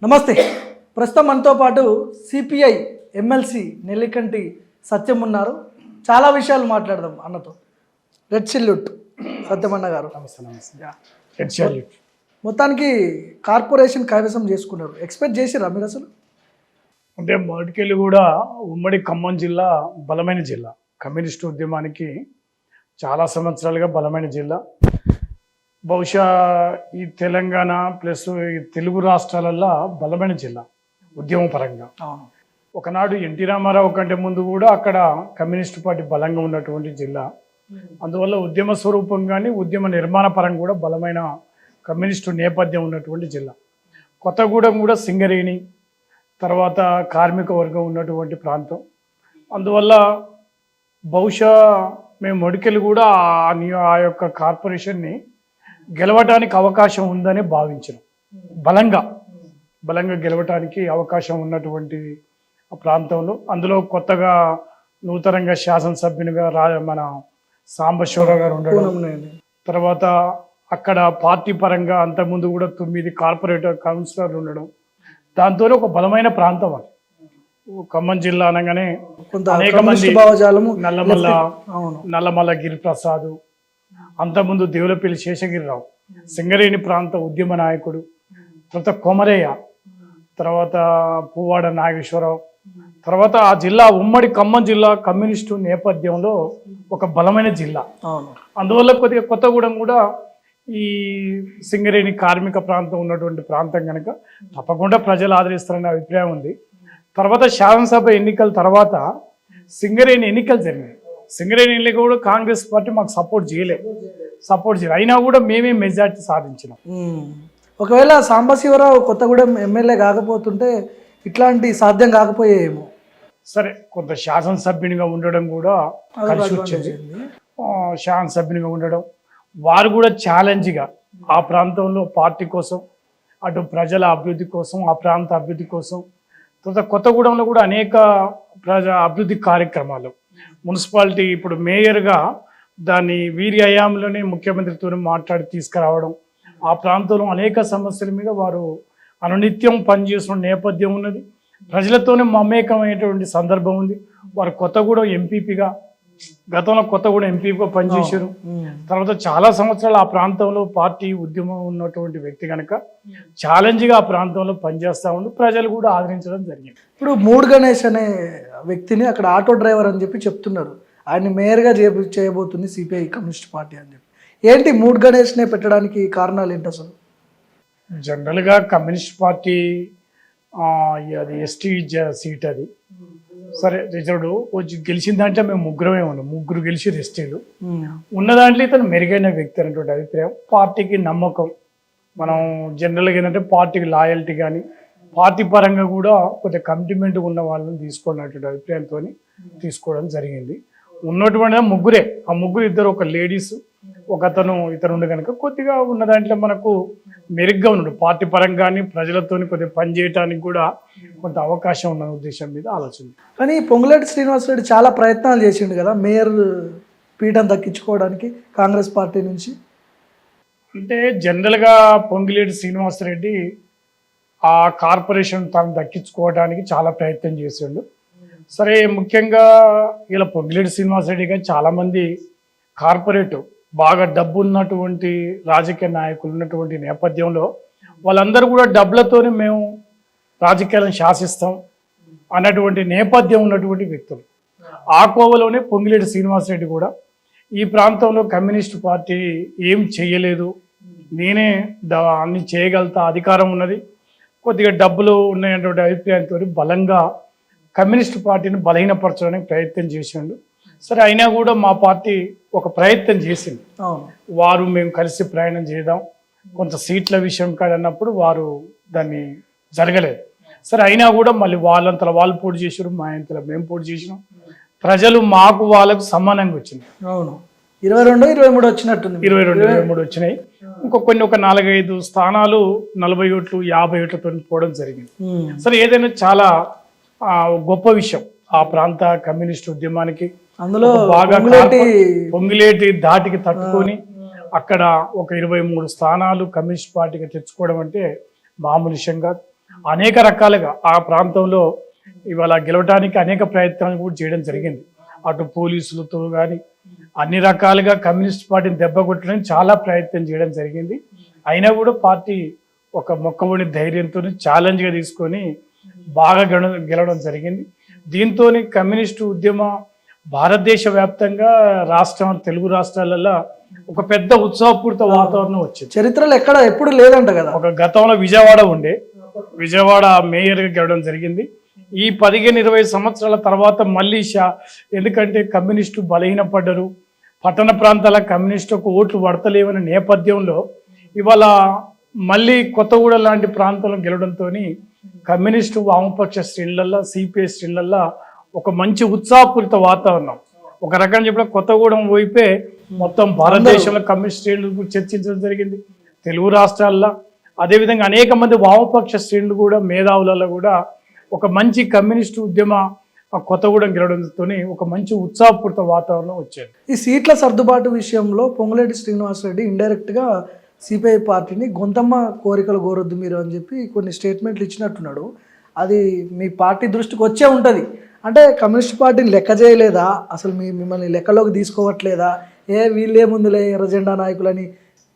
నమస్తే. ప్రస్తుతం మనతో పాటు సిపిఐ ఎమ్మెల్సీ నెల్లికంటి సత్యం ఉన్నారు. చాలా విషయాలు మాట్లాడదాం అన్నతో. రెడ్ సిల్యూట్ సత్యమన్న గారు. రెడ్ సిల్యూట్. మొత్తానికి కార్పొరేషన్ కైవసం చేసుకున్నారు. ఎక్స్పెక్ట్ చేసిరా మీరు అసలు? అంటే మొదటికెళ్ళి కూడా ఉమ్మడి ఖమ్మం జిల్లా బలమైన జిల్లా, కమ్యూనిస్టు ఉద్యమానికి చాలా సంవత్సరాలుగా బలమైన జిల్లా. బహుశా ఈ తెలంగాణ ప్లస్ ఈ తెలుగు రాష్ట్రాలల్లో బలమైన జిల్లా ఉద్యమ పరంగా. ఒకనాడు ఎన్టీ రామారావు కంటే ముందు కూడా అక్కడ కమ్యూనిస్టు పార్టీ బలంగా ఉన్నటువంటి జిల్లా. అందువల్ల ఉద్యమ స్వరూపం కానీ ఉద్యమ నిర్మాణ పరంగా కూడా బలమైన కమ్యూనిస్టు నేపథ్యం ఉన్నటువంటి జిల్లా. కొత్తగూడెం కూడా సింగరేణి తర్వాత కార్మిక వర్గం ఉన్నటువంటి ప్రాంతం. అందువల్ల బహుశా మేము మొడికెళ్ళి కూడా ఆ యొక్క కార్పొరేషన్ని గెలవటానికి అవకాశం ఉందని భావించాం. బలంగా గెలవటానికి అవకాశం ఉన్నటువంటి ప్రాంతంలో, అందులో కొత్తగా నూతనంగా శాసనసభ్యునిగా మన సాంబశివరావు గారు ఉండడం, తర్వాత అక్కడ పార్టీ పరంగా అంతకుముందు కూడా 9 కార్పొరేటర్ కౌన్సిలర్లు ఉండడం, దాంతో ఒక బలమైన ప్రాంతం అది. ఖమ్మం జిల్లా అనగానే అనేక మంది నల్లమల్ల గిరిప్రసాద్, అంతకుముందు దేవులపల్లి శేషగిరిరావు, సింగరేణి ప్రాంత ఉద్యమ నాయకుడు, తర్వాత కొమరయ్య, తర్వాత పువ్వాడ నాగేశ్వరరావు, తర్వాత ఆ జిల్లా ఉమ్మడి ఖమ్మం జిల్లా కమ్యూనిస్టు నేపథ్యంలో ఒక బలమైన జిల్లా. అందువల్ల కొద్దిగా కొత్తగూడెం కూడా ఈ సింగరేణి కార్మిక ప్రాంతం ఉన్నటువంటి ప్రాంతం కనుక తప్పకుండా ప్రజలు ఆదరిస్తారనే అభిప్రాయం ఉంది. తర్వాత శాసనసభ ఎన్నికల తర్వాత సింగరేణి ఎన్నికలు జరిగినాయి. సింగరేణి ఎన్నిక కూడా కాంగ్రెస్ పార్టీ మాకు సపోర్ట్ చేయలేదు. అయినా కూడా మేమే మెజార్టీ సాధించినాం. ఒకవేళ సాంబశివరావు కొత్తగూడెం ఎమ్మెల్యే కాకపోతుంటే ఇట్లాంటి సాధ్యం కాకపోయేమో. సరే, కొంత శాసనసభ్యునిగా ఉండడం కూడా కలిసి వచ్చింది. శాసనసభ్యునిగా ఉండడం, వారు కూడా ఛాలెంజ్గా ఆ ప్రాంతంలో పార్టీ కోసం, అటు ప్రజల అభివృద్ధి కోసం, ఆ ప్రాంత అభివృద్ధి కోసం, తర్వాత కొత్తగూడెంలో కూడా అనేక అభివృద్ధి కార్యక్రమాలు, మున్సిపాలిటీ ఇప్పుడు మేయర్గా దాన్ని వీరి హయాంలోనే ముఖ్యమంత్రితో మాట్లాడి తీసుకురావడం, ఆ ప్రాంతంలో అనేక సమస్యల మీద వారు అనునిత్యం పనిచేస్తున్న నేపథ్యం ఉన్నది. ప్రజలతోనే మమేకమైనటువంటి సందర్భం ఉంది. వారు కొత్తగూడెం ఎంపీపీగా, గతంలో కొత్తగూడెం ఎంపీగా పనిచేశారు. తర్వాత చాలా సంవత్సరాలు ఆ ప్రాంతంలో పార్టీ ఉద్యమం ఉన్నటువంటి వ్యక్తి కనుక ఛాలెంజ్గా ఆ ప్రాంతంలో పనిచేస్తూ ఉండి ప్రజలు కూడా ఆదరించడం జరిగింది. ఇప్పుడు మూడ్ గణేష్ అనే వ్యక్తిని అక్కడ ఆటో డ్రైవర్ అని చెప్పి చెప్తున్నారు. ఆయన మేయర్గా చేయబోతుంది సిపిఐ కమ్యూనిస్ట్ పార్టీ అని చెప్పి. ఏంటి మూడ్ గణేష్నే పెట్టడానికి కారణాలు ఏంటి అసలు? జనరల్గా కమ్యూనిస్ట్ పార్టీ అది ఎస్టీ సీట్, అది సరే రిజర్వ్డ్ వచ్చి గెలిచిందంటే మేము ముగ్గురమే ఉన్నాం. ముగ్గురు గెలిచారు ఎస్టీలు. ఉన్న దాంట్లో ఇతను మెరుగైన వ్యక్తి అనేటువంటి అభిప్రాయం, పార్టీకి నమ్మకం. మనం జనరల్గా ఏంటంటే పార్టీకి లాయల్టీ కానీ పార్టీ పరంగా కూడా కొద్దిగా కమిట్మెంట్ ఉన్న వాళ్ళని తీసుకోవాలనేటువంటి అభిప్రాయంతో తీసుకోవడం జరిగింది. ఉన్నటువంటి ముగ్గురే, ఆ ముగ్గురు ఇద్దరు, ఒక లేడీస్, ఒక ఇతను కనుక కొద్దిగా ఉన్న దాంట్లో మనకు మెరుగ్గా ఉన్నాడు. పార్టీ పరంగా కానీ ప్రజలతో కొద్దిగా పనిచేయడానికి కూడా కొంత అవకాశం ఉన్న ఉద్దేశం మీద ఆలోచన. కానీ పొంగులేటి శ్రీనివాసరెడ్డి చాలా ప్రయత్నాలు చేసిండు కదా మేయర్ పీఠం దక్కించుకోవడానికి కాంగ్రెస్ పార్టీ నుంచి. అంటే జనరల్గా పొంగులేటి శ్రీనివాసరెడ్డి ఆ కార్పొరేషన్ తాను దక్కించుకోవడానికి చాలా ప్రయత్నం చేసిండు. సరే, ముఖ్యంగా ఇలా పొంగులేటి శ్రీనివాసరెడ్డి గారు చాలామంది కార్పొరేట్ బాగా డబ్బు ఉన్నటువంటి రాజకీయ నాయకులు ఉన్నటువంటి నేపథ్యంలో వాళ్ళందరూ కూడా డబ్బులతోనే మేము రాజకీయాలను శాసిస్తాం అన్నటువంటి నేపథ్యం ఉన్నటువంటి వ్యక్తులు. ఆ కోవలోనే పొంగులేటి శ్రీనివాసరెడ్డి కూడా ఈ ప్రాంతంలో కమ్యూనిస్టు పార్టీ ఏం చేయలేదు, నేనే అన్ని చేయగలుగుతా, అధికారం ఉన్నది, కొద్దిగా డబ్బులు ఉన్నటువంటి అభిప్రాయంతో బలంగా కమ్యూనిస్టు పార్టీని బలహీనపరచడానికి ప్రయత్నం చేసిండు. సరే, అయినా కూడా మా పార్టీ ఒక ప్రయత్నం చేసింది. వారు మేము కలిసి ప్రయాణం చేద్దాం కొంత సీట్ల విషయం కాదన్నప్పుడు వారు దాన్ని జరగలేదు. సరే, అయినా కూడా మళ్ళీ వాళ్ళంతలో వాళ్ళు పోటీ చేసారు, మా అంతలో మేము పోటీ చేసినాం. ప్రజలు మాకు వాళ్ళకు సమానంగా వచ్చింది. అవును, 22, 23 వచ్చినట్టుంది. 22, 23 వచ్చినాయి. ఒక 4-5 స్థానాలు 40 ఓట్లు 50 ఓట్లతో పోవడం జరిగింది. సరే, ఏదైనా చాలా గొప్ప విషయం ఆ ప్రాంత కమ్యూనిస్ట్ ఉద్యమానికి. అందులో బాగా పొంగిలేటి దాటికి తట్టుకొని అక్కడ ఒక 23 స్థానాలు కమ్యూనిస్ట్ పార్టీకి తెచ్చుకోవడం అంటే మామూలు విషయం కాదు. అనేక రకాలుగా ఆ ప్రాంతంలో ఇవాళ గెలవడానికి అనేక ప్రయత్నాలు కూడా చేయడం జరిగింది. అటు పోలీసులతో కానీ అన్ని రకాలుగా కమ్యూనిస్ట్ పార్టీని దెబ్బ కొట్టడానికి చాలా ప్రయత్నం చేయడం జరిగింది. అయినా కూడా పార్టీ ఒక మొక్కబడి ధైర్యంతో ఛాలెంజ్గా తీసుకొని బాగా గెలవడం జరిగింది. దీంతో కమ్యూనిస్టు ఉద్యమ భారతదేశ వ్యాప్తంగా తెలుగు రాష్ట్రాలలో ఒక పెద్ద ఉత్సాహపూరిత వాతావరణం వచ్చింది. చరిత్రలో ఎప్పుడు లేదంట కదా. ఒక గతంలో విజయవాడ మేయర్గా గెలవడం జరిగింది. ఈ 15-20 సంవత్సరాల తర్వాత మళ్ళీ ఎందుకంటే కమ్యూనిస్టు బలహీనపడ్డరు, పట్టణ ప్రాంతాల కమ్యూనిస్టులకు ఓట్లు పడతలేవనే నేపథ్యంలో ఇవాళ మళ్ళీ కొత్తగూడ లాంటి ప్రాంతంలో గెలవడంతో కమ్యూనిస్టు వామపక్ష శ్రేణులల్లో సిపిఐ శ్రేణులల్లో ఒక మంచి ఉత్సాహపూరిత వాతావరణం. ఒక రకంగా చెప్పిన కొత్తగూడెం వైపే మొత్తం భారతదేశంలో కమ్యూనిస్ట్ శ్రేణుల గురించి చర్చించడం జరిగింది. తెలుగు రాష్ట్రాల్లో అదేవిధంగా అనేక మంది వామపక్ష శ్రేణులు కూడా మేధావులలో కూడా ఒక మంచి కమ్యూనిస్టు ఉద్యమ కొత్తగూడెం గెలవడంతో ఒక మంచి ఉత్సాహపూరిత వాతావరణం వచ్చేది. ఈ సీట్ల సర్దుబాటు విషయంలో పొంగులేటి శ్రీనివాసరెడ్డి ఇండైరెక్ట్గా సిపిఐ పార్టీని గొంతమ్మ కోరికలు కోరొద్దు మీరు అని చెప్పి కొన్ని స్టేట్మెంట్లు ఇచ్చినట్టున్నాడు. అది మీ పార్టీ దృష్టికి వచ్చే ఉంటుంది. అంటే కమ్యూనిస్ట్ పార్టీని లెక్క చేయలేదా, అసలు మిమ్మల్ని లెక్కలోకి తీసుకోవట్లేదా, వీళ్ళే ముందులే ఎర్రజెండా నాయకులని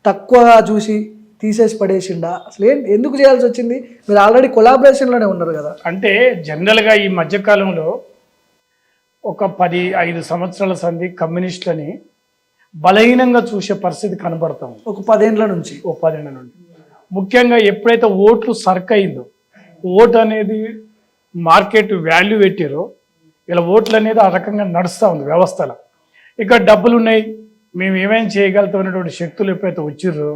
తక్కువగా చూసి తీసేసి పడేసిండా, అసలు ఎందుకు చేయాల్సి వచ్చింది? మీరు ఆల్రెడీ కొలాబరేషన్లోనే ఉన్నారు కదా. అంటే జనరల్గా ఈ మధ్యకాలంలో ఒక 10-5 సంవత్సరాల సంధి కమ్యూనిస్టులని బలహీనంగా చూసే పరిస్థితి కనబడతాం. ఒక 10 ఏళ్ళ నుంచి ముఖ్యంగా ఎప్పుడైతే ఓట్లు సర్క్ అయిందో, ఓటు అనేది మార్కెట్ వాల్యూ పెట్టారో ఇలా ఓట్లు అనేది ఆ రకంగా నడుస్తూ ఉంది వ్యవస్థలో. ఇక డబ్బులు ఉన్నాయి, మేము ఏమేం చేయగలుగుతామనేటువంటి శక్తులు ఎప్పుడైతే వచ్చిర్రో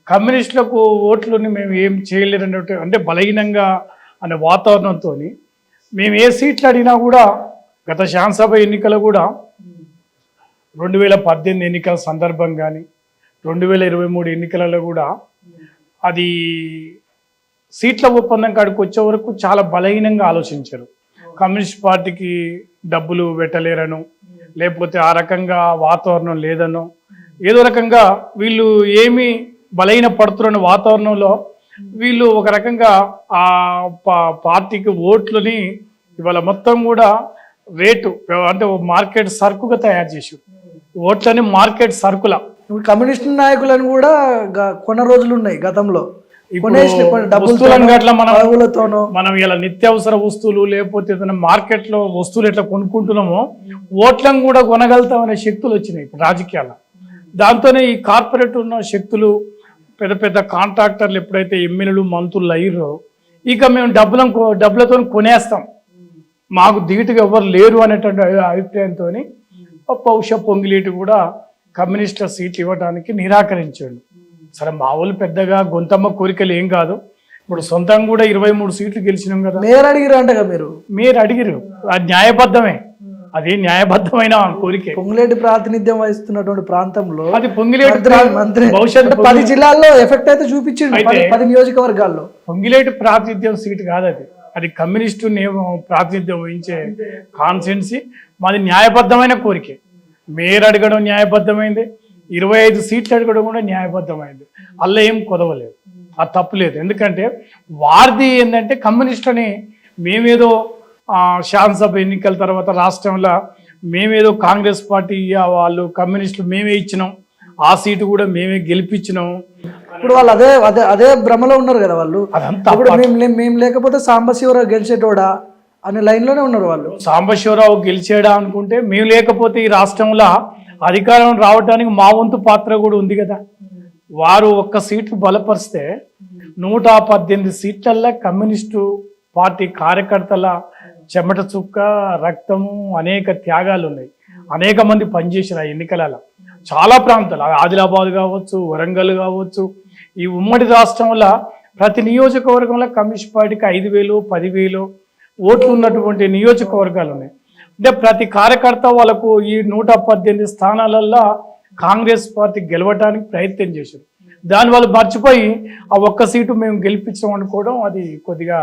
కమ్యూనిస్టులకు ఓట్లని మేము ఏం చేయలేరనేటువంటి అంటే బలహీనంగా అనే వాతావరణంతో మేము ఏ సీట్లు అడిగినా కూడా గత శాసనసభ ఎన్నికలు కూడా 2018 ఎన్నికల సందర్భం కానీ 2023 ఎన్నికలలో కూడా అది సీట్ల ఒప్పందం కాడికి వచ్చే వరకు చాలా బలహీనంగా ఆలోచించారు. కమ్యూనిస్ట్ పార్టీకి డబ్బులు పెట్టలేరను, లేకపోతే ఆ రకంగా వాతావరణం లేదనో, ఏదో రకంగా వీళ్ళు ఏమి బలహీన పడుతున్న వాతావరణంలో వీళ్ళు ఒక రకంగా ఆ పార్టీకి ఓట్లని ఇవాళ మొత్తం కూడా రేటు అంటే మార్కెట్ సరుకుగా తయారు చేశారు. ఓట్లని మార్కెట్ సరుకుల కమ్యూనిస్ట్ నాయకులను కూడా కొన్న రోజులు ఉన్నాయి గతంలో. మనం ఇలా నిత్యావసర వస్తువులు లేకపోతే ఏదైనా మార్కెట్లో వస్తువులు ఎట్లా కొనుక్కుంటున్నామో ఓట్లను కూడా కొనగలుగుతామనే శక్తులు వచ్చినాయి ఇప్పుడు రాజకీయాల్లో. దాంతోనే ఈ కార్పొరేట్ ఉన్న శక్తులు పెద్ద పెద్ద కాంట్రాక్టర్లు ఎప్పుడైతే ఎమ్మెల్యేలు మంత్రులు అయ్యారో ఇక మేము డబ్బులతో కొనేస్తాం, మాకు దిగుటుగా ఎవరు లేరు అనేటువంటి అభిప్రాయంతో బహుశా పొంగిలేటి కూడా కమ్యూనిస్టుల సీట్లు ఇవ్వడానికి నిరాకరించాడు. సరే మా వాళ్ళు పెద్దగా గొంతమ్మ కోరికలు ఏం కాదు, ఇప్పుడు సొంతంగా కూడా 23 సీట్లు గెలిచినాం కదా. మీరు అడిగిరు అంటగా మీరు అడిగిరు, అది న్యాయబద్ధమే, అది న్యాయబద్ధమైన కోరిక. పొంగులేటి ప్రాతినిధ్యం వహిస్తున్నటువంటి ప్రాంతంలో అది పొంగిలేటి భవిష్యత్తు 10 జిల్లాల్లో ఎఫెక్ట్ అయితే చూపించింది, 10 నియోజకవర్గాల్లో. పొంగిలేటి ప్రాతినిధ్యం సీటు కాదు, అది కమ్యూనిస్టు ప్రాతినిధ్యం వహించే కాన్స్టిట్యున్సీ. మాది న్యాయబద్ధమైన కోరికే. మేయర్ అడగడం న్యాయబద్ధమైంది, 25 సీట్లు అడగడం కూడా న్యాయబద్ధమైంది. అల్ల ఏం కొదవలేదు, అది తప్పులేదు. ఎందుకంటే వారిది ఏంటంటే కమ్యూనిస్టుని మేమేదో శాసనసభ ఎన్నికల తర్వాత రాష్ట్రంలో మేమేదో కాంగ్రెస్ పార్టీ వాళ్ళు కమ్యూనిస్టులు మేమే ఇచ్చినాం, ఆ సీటు కూడా మేమే గెలిపించినాం. ఇప్పుడు వాళ్ళు అదే భ్రమలో ఉన్నారు కదా వాళ్ళు. ఇప్పుడు మేము లేకపోతే సాంబశివరావు గెలిచేటోడా అనే లైన్లోనే ఉన్నారు వాళ్ళు. సాంబశివరావు గెలిచేడా అనుకుంటే మేము లేకపోతే ఈ రాష్ట్రంలో అధికారం రావడానికి మా వంతు పాత్ర కూడా ఉంది కదా. వారు ఒక్క సీటు బలపరిస్తే 118 సీట్లల్లో కమ్యూనిస్టు పార్టీ కార్యకర్తల చెమట చుక్క రక్తము అనేక త్యాగాలు ఉన్నాయి. అనేక మంది పనిచేసారు ఆ ఎన్నికలలో. చాలా ప్రాంతాలు ఆదిలాబాద్ కావచ్చు, వరంగల్ కావచ్చు, ఈ ఉమ్మడి రాష్ట్రంలో ప్రతి నియోజకవర్గంలో కమ్యూనిస్ట్ పార్టీకి 5,000 10,000 ఓట్లు ఉన్నటువంటి నియోజకవర్గాలు ఉన్నాయి. అంటే ప్రతి కార్యకర్త వాళ్ళకు ఈ 118 స్థానాలల్లో కాంగ్రెస్ పార్టీ గెలవడానికి ప్రయత్నం చేశారు. దాని వాళ్ళు మర్చిపోయి ఆ ఒక్క సీటు మేము గెలిపించాం అనుకోవడం అది కొద్దిగా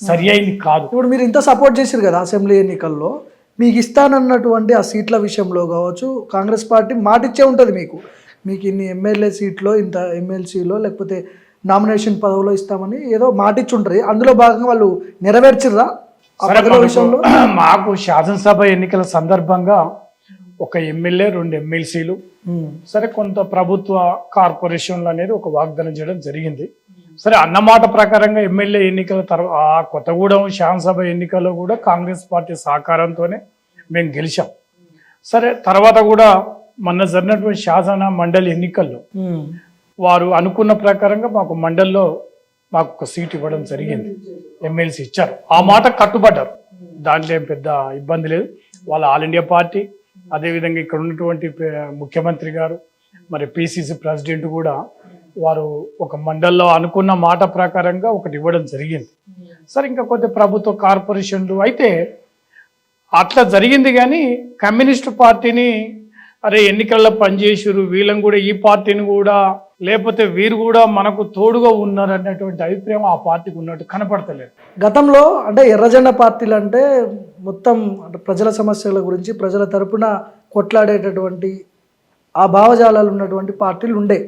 సరి అయింది కాదు. ఇప్పుడు మీరు ఇంత సపోర్ట్ చేశారు కదా అసెంబ్లీ ఎన్నికల్లో, మీకు ఇస్తానన్నటువంటి ఆ సీట్ల విషయంలో కావచ్చు కాంగ్రెస్ పార్టీ మాట ఇచ్చే ఉంటుంది మీకు ఇన్ని ఎమ్మెల్యే సీట్లో ఇంత ఎమ్మెల్సీలో లేకపోతే నామినేషన్ పదవిలో ఇస్తామని ఏదో మాటిచ్చుంటారు. అందులో భాగంగా వాళ్ళు నెరవేర్చిర్రా ఆ సరే, పదవుల విషయంలో? మాకు శాసనసభ ఎన్నికల సందర్భంగా ఒక ఎమ్మెల్యే 2 ఎమ్మెల్సీలు సరే కొంత ప్రభుత్వ కార్పొరేషన్లు అనేది ఒక వాగ్దానం చేయడం జరిగింది. సరే అన్నమాట ప్రకారంగా ఎమ్మెల్యే ఎన్నికల తర్వాత కొత్తగూడెం శాసనసభ ఎన్నికల్లో కూడా కాంగ్రెస్ పార్టీ సహకారంతోనే మేము గెలిచాం. సరే తర్వాత కూడా మొన్న జరిగినటువంటి శాసన మండలి ఎన్నికల్లో వారు అనుకున్న ప్రకారంగా మాకు మండలిలో మాకు ఒక సీట్ ఇవ్వడం జరిగింది, ఎమ్మెల్సీ ఇచ్చారు. ఆ మాట కట్టుబడ్డారు, దాంట్లో ఏం పెద్ద ఇబ్బంది లేదు. వాళ్ళ ఆల్ ఇండియా పార్టీ, అదేవిధంగా ఇక్కడ ఉన్నటువంటి ముఖ్యమంత్రి గారు, మరి పిసిసి ప్రెసిడెంట్ కూడా వారు ఒక మండల్లో అనుకున్న మాట ప్రకారంగా ఒకటి ఇవ్వడం జరిగింది. సరే ఇంకా కొద్ది ప్రభుత్వ కార్పొరేషన్లు అయితే అట్లా జరిగింది. కానీ కమ్యూనిస్టు పార్టీని అరే ఎన్నికల్లో పనిచేసారు వీళ్ళని కూడా ఈ పార్టీని కూడా లేకపోతే వీరు కూడా మనకు తోడుగా ఉన్నారు అన్నటువంటి అభిప్రాయం ఆ పార్టీకి ఉన్నట్టు కనపడతలేదు. గతంలో అంటే ఎర్రజెండా పార్టీలు అంటే మొత్తం అంటే ప్రజల సమస్యల గురించి ప్రజల తరపున కొట్లాడేటటువంటి ఆ భావజాలాలు ఉన్నటువంటి పార్టీలు ఉండే.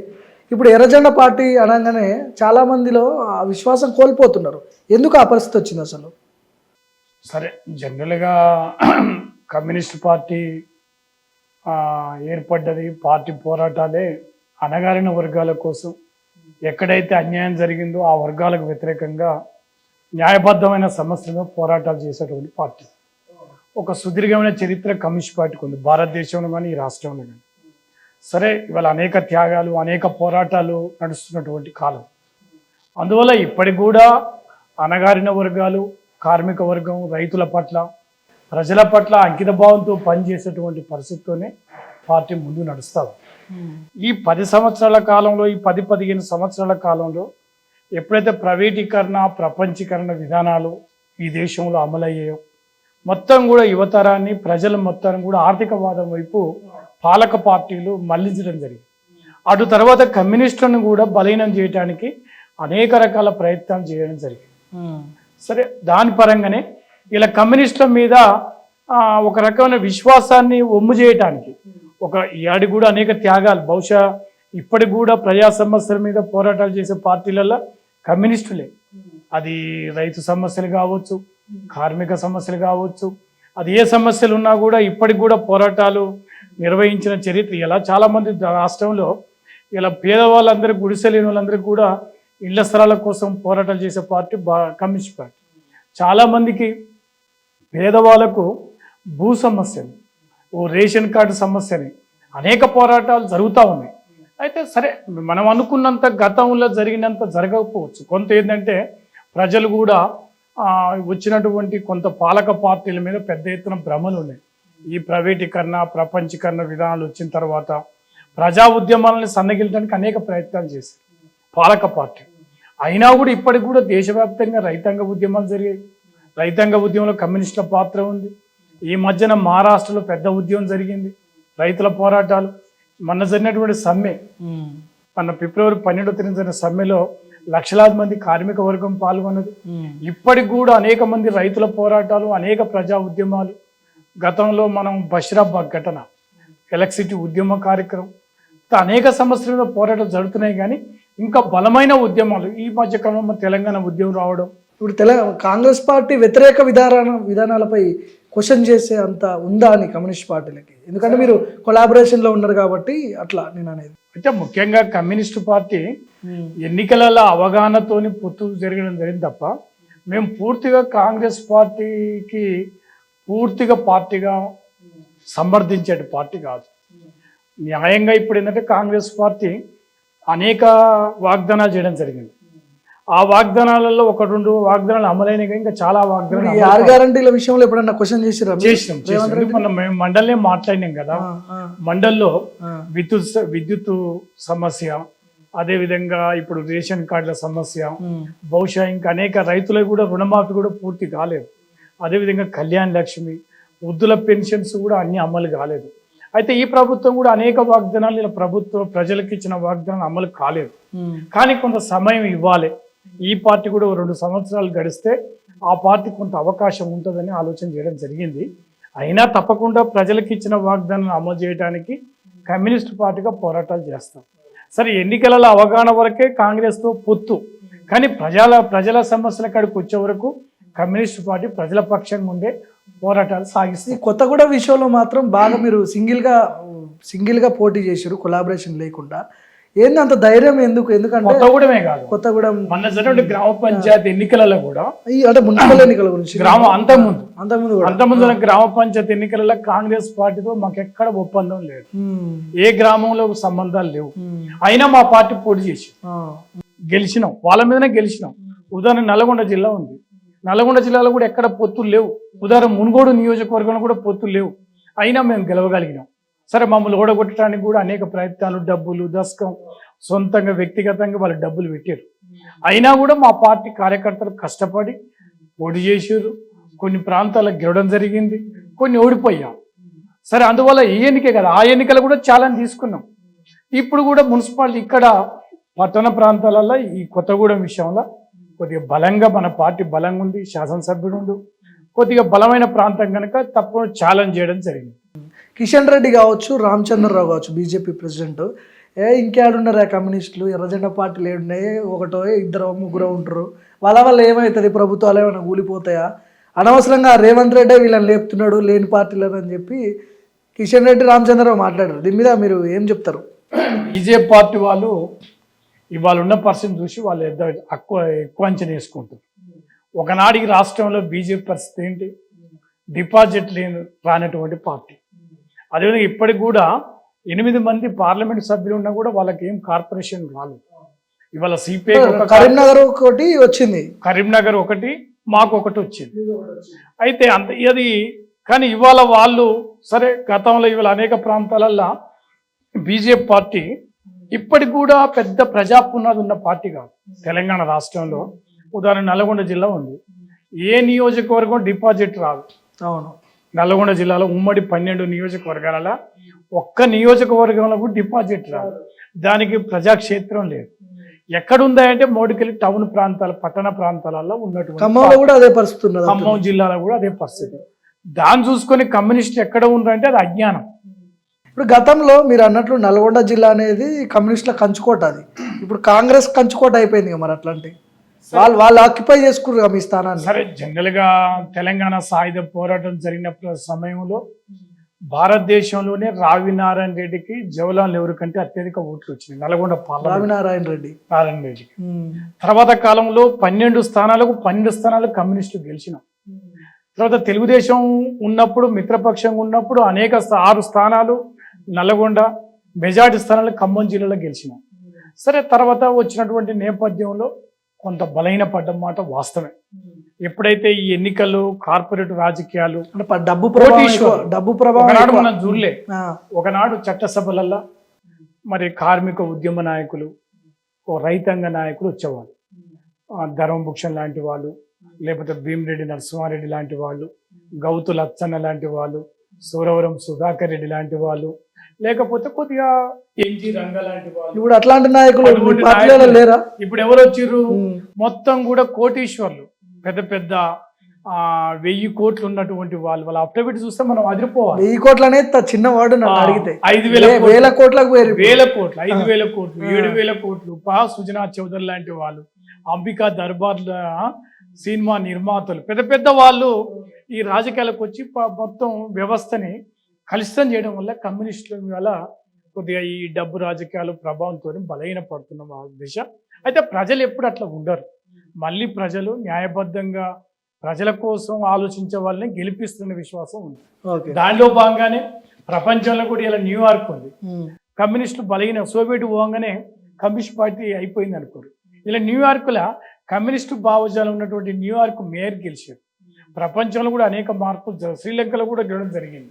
ఇప్పుడు ఎర్రజెండా పార్టీ అనగానే చాలామందిలో ఆ విశ్వాసం కోల్పోతున్నారు. ఎందుకు ఆ పరిస్థితి వచ్చింది అసలు? సరే జనరల్గా కమ్యూనిస్ట్ పార్టీ ఏర్పడ్డది, పార్టీ పోరాటాలే అణగారిన వర్గాల కోసం, ఎక్కడైతే అన్యాయం జరిగిందో ఆ వర్గాలకు వ్యతిరేకంగా న్యాయబద్ధమైన సమస్యలను పోరాటాలు చేసేటువంటి పార్టీ. ఒక సుదీర్ఘమైన చరిత్ర కమ్యూనిస్ట్ పార్టీకి ఉంది, భారతదేశంలో కానీ ఈ రాష్ట్రంలో కానీ. సరే ఇవాళ అనేక త్యాగాలు, అనేక పోరాటాలు నడుస్తున్నటువంటి కాలం. అందువల్ల ఇప్పటికి కూడా అణగారిన వర్గాలు, కార్మిక వర్గం, రైతుల పట్ల, ప్రజల పట్ల అంకిత భావంతో పనిచేసేటువంటి పరిస్థితితోనే పార్టీ ముందు నడుస్తారు. ఈ 10 సంవత్సరాల కాలంలో, ఈ 10-15 సంవత్సరాల కాలంలో ఎప్పుడైతే ప్రైవేటీకరణ, ప్రపంచీకరణ విధానాలు ఈ దేశంలో అమలయ్యాయో మొత్తం కూడా యువతరాన్ని, ప్రజల మొత్తాన్ని కూడా ఆర్థికవాదం వైపు పాలక పార్టీలు మళ్లించడం జరిగింది. అటు తర్వాత కమ్యూనిస్టులను కూడా బలహీనం చేయడానికి అనేక రకాల ప్రయత్నాలు చేయడం జరిగింది. సరే దాని పరంగానే ఇలా కమ్యూనిస్టుల మీద ఒక రకమైన విశ్వాసాన్ని ఒమ్ము చేయటానికి ఒక ఏడు కూడా అనేక త్యాగాలు, బహుశా ఇప్పటికి కూడా ప్రజా సమస్యల మీద పోరాటాలు చేసే పార్టీలలో కమ్యూనిస్టులే. అది రైతు సమస్యలు కావచ్చు, కార్మిక సమస్యలు కావచ్చు, అది ఏ సమస్యలు ఉన్నా కూడా ఇప్పటికి కూడా పోరాటాలు నిర్వహించిన చరిత్ర. ఇలా చాలామంది రాష్ట్రంలో ఇలా పేదవాళ్ళందరూ, గుడిసెలేని వాళ్ళందరికీ కూడా ఇళ్ల స్థలాల కోసం పోరాటాలు చేసే పార్టీ కమ్యూనిస్ట్ పార్టీ. చాలామందికి పేదవాళ్ళకు భూ సమస్యని, ఓ రేషన్ కార్డు సమస్యని అనేక పోరాటాలు జరుగుతూ ఉన్నాయి. అయితే సరే మనం అనుకున్నంత గతంలో జరిగినంత జరగకపోవచ్చు. కొంత ఏంటంటే ప్రజలు కూడా వచ్చినటువంటి కొంత పాలక పార్టీల మీద పెద్ద ఎత్తున భ్రమలు ఉన్నాయి. ఈ ప్రైవేటీకరణ, ప్రపంచీకరణ విధానాలు వచ్చిన తర్వాత ప్రజా ఉద్యమాలను సన్నగిల్లడానికి అనేక ప్రయత్నాలు చేశారు పాలక పార్టీ. అయినా కూడా ఇప్పటికి కూడా దేశవ్యాప్తంగా రైతాంగ ఉద్యమాలు జరిగాయి. రైతాంగ ఉద్యమంలో కమ్యూనిస్టుల పాత్ర ఉంది. ఈ మధ్యన మహారాష్ట్రలో పెద్ద ఉద్యమం జరిగింది, రైతుల పోరాటాలు. మొన్న జరిగినటువంటి సమ్మె, మొన్న ఫిబ్రవరి 12వ తేదీన జరిగిన సమ్మెలో లక్షలాది మంది కార్మిక వర్గం పాల్గొన్నది. ఇప్పటికి కూడా అనేక మంది రైతుల పోరాటాలు, అనేక ప్రజా ఉద్యమాలు. గతంలో మనం బషీరాబాద్ ఘటన, ఎలక్ట్రిసిటీ ఉద్యమ కార్యక్రమం, అనేక సమస్యల మీద పోరాటాలు జరుగుతున్నాయి. కానీ ఇంకా బలమైన ఉద్యమాలు ఈ మధ్య కాలంలో తెలంగాణ ఉద్యమం రావడం. ఇప్పుడు కాంగ్రెస్ పార్టీ వ్యతిరేక విధానాలపై క్వశ్చన్ చేసే అంత ఉందా అని కమ్యూనిస్ట్ పార్టీలకి? ఎందుకంటే మీరు కొలాబరేషన్లో ఉన్నారు కాబట్టి అట్లా నేను అనేది. అయితే ముఖ్యంగా కమ్యూనిస్టు పార్టీ ఎన్నికలలో అవగాహనతోని పొత్తు జరగడం జరిగింది తప్ప మేము పూర్తిగా కాంగ్రెస్ పార్టీకి పూర్తిగా పార్టీగా సమర్థించే పార్టీ కాదు. న్యాయంగా ఇప్పుడు ఏంటంటే కాంగ్రెస్ పార్టీ అనేక వాగ్దానాలు చేయడం జరిగింది. ఆ వాగ్దానాలలో 1-2 వాగ్దానాలు అమలైనవి, ఇంకా చాలా వాగ్దానాలు. 6 గ్యారంటీల విషయంలో ఎప్పుడన్నా క్వశ్చన్ చేసినాం. మనం మండలే మాట్లాడినాం కదా, మండల్లో విద్యుత్ సమస్య, అదే విధంగా ఇప్పుడు రేషన్ కార్డుల సమస్య, బహుశా ఇంకా అనేక రైతులకు కూడా రుణమాఫీ కూడా పూర్తి కాలేదు. అదేవిధంగా కళ్యాణ లక్ష్మి, వృద్ధుల పెన్షన్స్ కూడా అన్ని అమలు కాలేదు. అయితే ఈ ప్రభుత్వం కూడా అనేక వాగ్దానాలు, ఇలా ప్రభుత్వం ప్రజలకు ఇచ్చిన వాగ్దానాలు అమలు కాలేదు. కానీ కొంత సమయం ఇవ్వాలి. ఈ పార్టీ కూడా 2 సంవత్సరాలు గడిస్తే ఆ పార్టీ కొంత అవకాశం ఉంటుందని ఆలోచన చేయడం జరిగింది. అయినా తప్పకుండా ప్రజలకు ఇచ్చిన వాగ్దానాలను అమలు చేయడానికి కమ్యూనిస్ట్ పార్టీగా పోరాటాలు చేస్తాం. సరే ఎన్నికలలో అవగాహన వరకే కాంగ్రెస్తో పొత్తు, కానీ ప్రజల సమస్యల కాడికి వచ్చే వరకు కమ్యూనిస్ట్ పార్టీ ప్రజల పక్షంగా ఉండే పోరాటాలు ఈ సాగిస్తుంది. కొత్తగూడ విషయంలో మాత్రం బాగా మీరు సింగిల్గా పోటీ చేశారు, కొలాబరేషన్ లేకుండా. ఏంది అంత ధైర్యం ఎందుకు? ఎందుకంటే కొత్తగూడమే కాదు, కొత్తగూడెం మొన్న జరిగిన గ్రామ పంచాయతీ ఎన్నికలలో కూడా అంటే మున్సిపల్ ఎన్నికల గురించి అంతకుముందు కూడా గ్రామ పంచాయతీ ఎన్నికలలో కాంగ్రెస్ పార్టీతో మాకు ఎక్కడ ఒప్పందం లేదు, ఉమ్, ఏ గ్రామంలో సంబంధాలు లేవు. ఉమ్, అయినా మా పార్టీ పోటీ చేసి ఆ, గెలిచినాం, వాళ్ళ మీదనే గెలిచినాం. ఉదాహరణ నల్గొండ జిల్లా ఉంది, నల్గొండ జిల్లాలో కూడా ఎక్కడ పొత్తులు లేవు. ఉదాహరణ మునుగోడు నియోజకవర్గంలో కూడా పొత్తులు లేవు, అయినా మేము గెలవగలిగినాం. సరే, మమ్మల్ని ఓడగొట్టడానికి కూడా అనేక ప్రయత్నాలు, డబ్బులు, దశకం, సొంతంగా వ్యక్తిగతంగా వాళ్ళు డబ్బులు పెట్టారు. అయినా కూడా మా పార్టీ కార్యకర్తలు కష్టపడి పోటీ చేసారు. కొన్ని ప్రాంతాలకు గెలవడం జరిగింది, కొన్ని ఓడిపోయాం. సరే, అందువల్ల ఈ ఎన్నికే కదా, ఆ ఎన్నికలు కూడా చాలా తీసుకున్నాం. ఇప్పుడు కూడా మున్సిపాలిటీ ఇక్కడ పట్టణ ప్రాంతాలలో ఈ కొత్తగూడెం విషయంలో కొద్దిగా బలంగా మన పార్టీ బలంగా ఉంది, శాసనసభ్యుడు ఉండు, కొద్దిగా బలమైన ప్రాంతం కనుక తప్పకుండా ఛాలెంజ్ చేయడం జరిగింది. కిషన్ రెడ్డి కావచ్చు, రామచంద్రరావు కావచ్చు, బీజేపీ ప్రెసిడెంట్, ఇంకేడున్నారా కమ్యూనిస్టులు, ఎర్రజెండా పార్టీలు ఏడున్నాయి, ఒకటో ఇద్దరు ముగ్గురు ఉంటారు, వాళ్ళ వల్ల ఏమవుతుంది, ప్రభుత్వాలు ఏమైనా కూలిపోతాయా, అనవసరంగా రేవంత్ రెడ్డి వీళ్ళని లేపుతున్నాడు లేని పార్టీలను అని చెప్పి కిషన్ రెడ్డి, రామచంద్రరావు మాట్లాడారు. దీని మీద మీరు ఏం చెప్తారు? బీజేపీ పార్టీ వాళ్ళు ఇవాళ ఉన్న పరిస్థితిని చూసి వాళ్ళు ఎక్కువ అంచనా వేసుకుంటారు. ఒకనాడికి రాష్ట్రంలో బీజేపీ పరిస్థితి ఏంటి, డిపాజిట్ రానటువంటి పార్టీ. అదేవిధంగా ఇప్పటికి కూడా 8 మంది పార్లమెంట్ సభ్యులు ఉన్నా కూడా వాళ్ళకి ఏం కార్పొరేషన్ రాలేదు. ఇవాళ సిపిఐ కరీంనగర్ ఒకటి వచ్చింది, కరీంనగర్ ఒకటి, మాకు ఒకటి వచ్చింది. అయితే అది కానీ ఇవాళ వాళ్ళు సరే, గతంలో ఇవాళ అనేక ప్రాంతాలల్లో బీజేపీ పార్టీ ఇప్పటికి కూడా పెద్ద ప్రజాపునాది ఉన్న పార్టీ కాదు. తెలంగాణ రాష్ట్రంలో ఉదాహరణ నల్గొండ జిల్లా ఉంది, ఏ నియోజకవర్గం డిపాజిట్ రాదు. అవును, నల్గొండ జిల్లాలో ఉమ్మడి 12 నియోజకవర్గాలలో ఒక్క నియోజకవర్గంలో కూడా డిపాజిట్ రాదు. దానికి ప్రజాక్షేత్రం లేదు. ఎక్కడుందా అంటే మోడికెళ్ళి టౌన్ ప్రాంతాలు, పట్టణ ప్రాంతాలలో ఉన్నటువంటి ఖమ్మంలో కూడా అదే పరిస్థితి ఉన్నది. ఖమ్మం జిల్లాలో కూడా అదే పరిస్థితి. దాన్ని చూసుకొని కమ్యూనిస్ట్ ఎక్కడ ఉందంటే అది అజ్ఞానం. ఇప్పుడు గతంలో మీరు అన్నట్లు నల్గొండ జిల్లా అనేది కమ్యూనిస్టుల కంచుకోట, అది ఇప్పుడు కాంగ్రెస్ కంచుకోట అయిపోయింది కదా. మరి అట్లాంటి వాళ్ళు ఆక్యుపై చేసుకున్నారు మీ స్థానాన్ని. సరే, జనరల్ గా తెలంగాణ సాయుధ పోరాటం జరిగిన సమయంలో భారతదేశంలోనే రావినారాయణ రెడ్డికి జవహర్లాల్ నెహ్రూ కంటే అత్యధిక ఓట్లు వచ్చినాయి నల్గొండ పార్లమెంట్. రావినారాయణ రెడ్డికి తర్వాత కాలంలో 12 స్థానాలకు 12 స్థానాలు కమ్యూనిస్టులు గెలిచినాం. తర్వాత తెలుగుదేశం ఉన్నప్పుడు, మిత్రపక్షంగా ఉన్నప్పుడు 6 స్థానాలు నల్గొండ, మెజార్టీ స్థానాలు ఖమ్మం జిల్లాలో గెలిచినాం. సరే, తర్వాత వచ్చినటువంటి నేపథ్యంలో కొంత బలహీన పడ్డ మాట వాస్తవమే. ఎప్పుడైతే ఈ ఎన్నికలు, కార్పొరేట్ రాజకీయాలు, డబ్బు ప్రభావం మనం చూడలే. ఒకనాడు చట్టసభలల్లో మరి కార్మిక ఉద్యమ నాయకులు, రైతాంగ నాయకులు వచ్చేవాళ్ళు, ధర్మభూషణ్ లాంటి వాళ్ళు, లేకపోతే భీమిరెడ్డి నరసింహారెడ్డి లాంటి వాళ్ళు, గౌతు లచ్చన్న లాంటి వాళ్ళు, సూరవరం సుధాకర్ రెడ్డి లాంటి వాళ్ళు, లేకపోతే కొద్దిగా ఎన్జి రంగ లాంటి వాళ్ళు. ఇప్పుడు అట్లాంటి నాయకులు లేరా? ఇప్పుడు ఎవరు వచ్చిర్రు? మొత్తం కూడా కోటీశ్వర్లు, పెద్ద పెద్ద 1000 కోట్లు ఉన్నటువంటి వాళ్ళు. వాళ్ళ అఫిడవిట్ చూస్తే మనం అదిరిపోవాలి. 1000 కోట్లు అనేది చిన్న వాడు, నన్ను అడిగితే 5,000 కోట్లకు 1000 కోట్లు, 5,000 కోట్లు, 7,000 కోట్లు. సుజనా చౌదరి లాంటి వాళ్ళు, అంబికా దర్బార్ల సినిమా నిర్మాతలు, పెద్ద పెద్ద వాళ్ళు ఈ రాజకీయాలకు వచ్చి మొత్తం వ్యవస్థని కలుషితం చేయడం వల్ల కమ్యూనిస్టుల వల్ల కొద్దిగా ఈ డబ్బు రాజకీయాలు ప్రభావంతో బలహీన పడుతున్న దిశ. అయితే ప్రజలు ఎప్పుడు అట్లా ఉండరు. మళ్ళీ ప్రజలు న్యాయబద్ధంగా ప్రజల కోసం ఆలోచించే వాళ్ళని గెలిపిస్తున్న విశ్వాసం ఉంది. దానిలో భాగంగానే ప్రపంచంలో కూడా ఇలా న్యూయార్క్ ఉంది. కమ్యూనిస్టులు బలహీన, సోవియట్ పోగానే కమ్యూనిస్ట్ పార్టీ అయిపోయింది అనుకోరు. ఇలా న్యూయార్క్లో కమ్యూనిస్టు భావజాలం ఉన్నటువంటి న్యూయార్క్ మేయర్ గెలిచారు. ప్రపంచంలో కూడా అనేక మార్పులు, శ్రీలంకలో కూడా గెలవడం జరిగింది.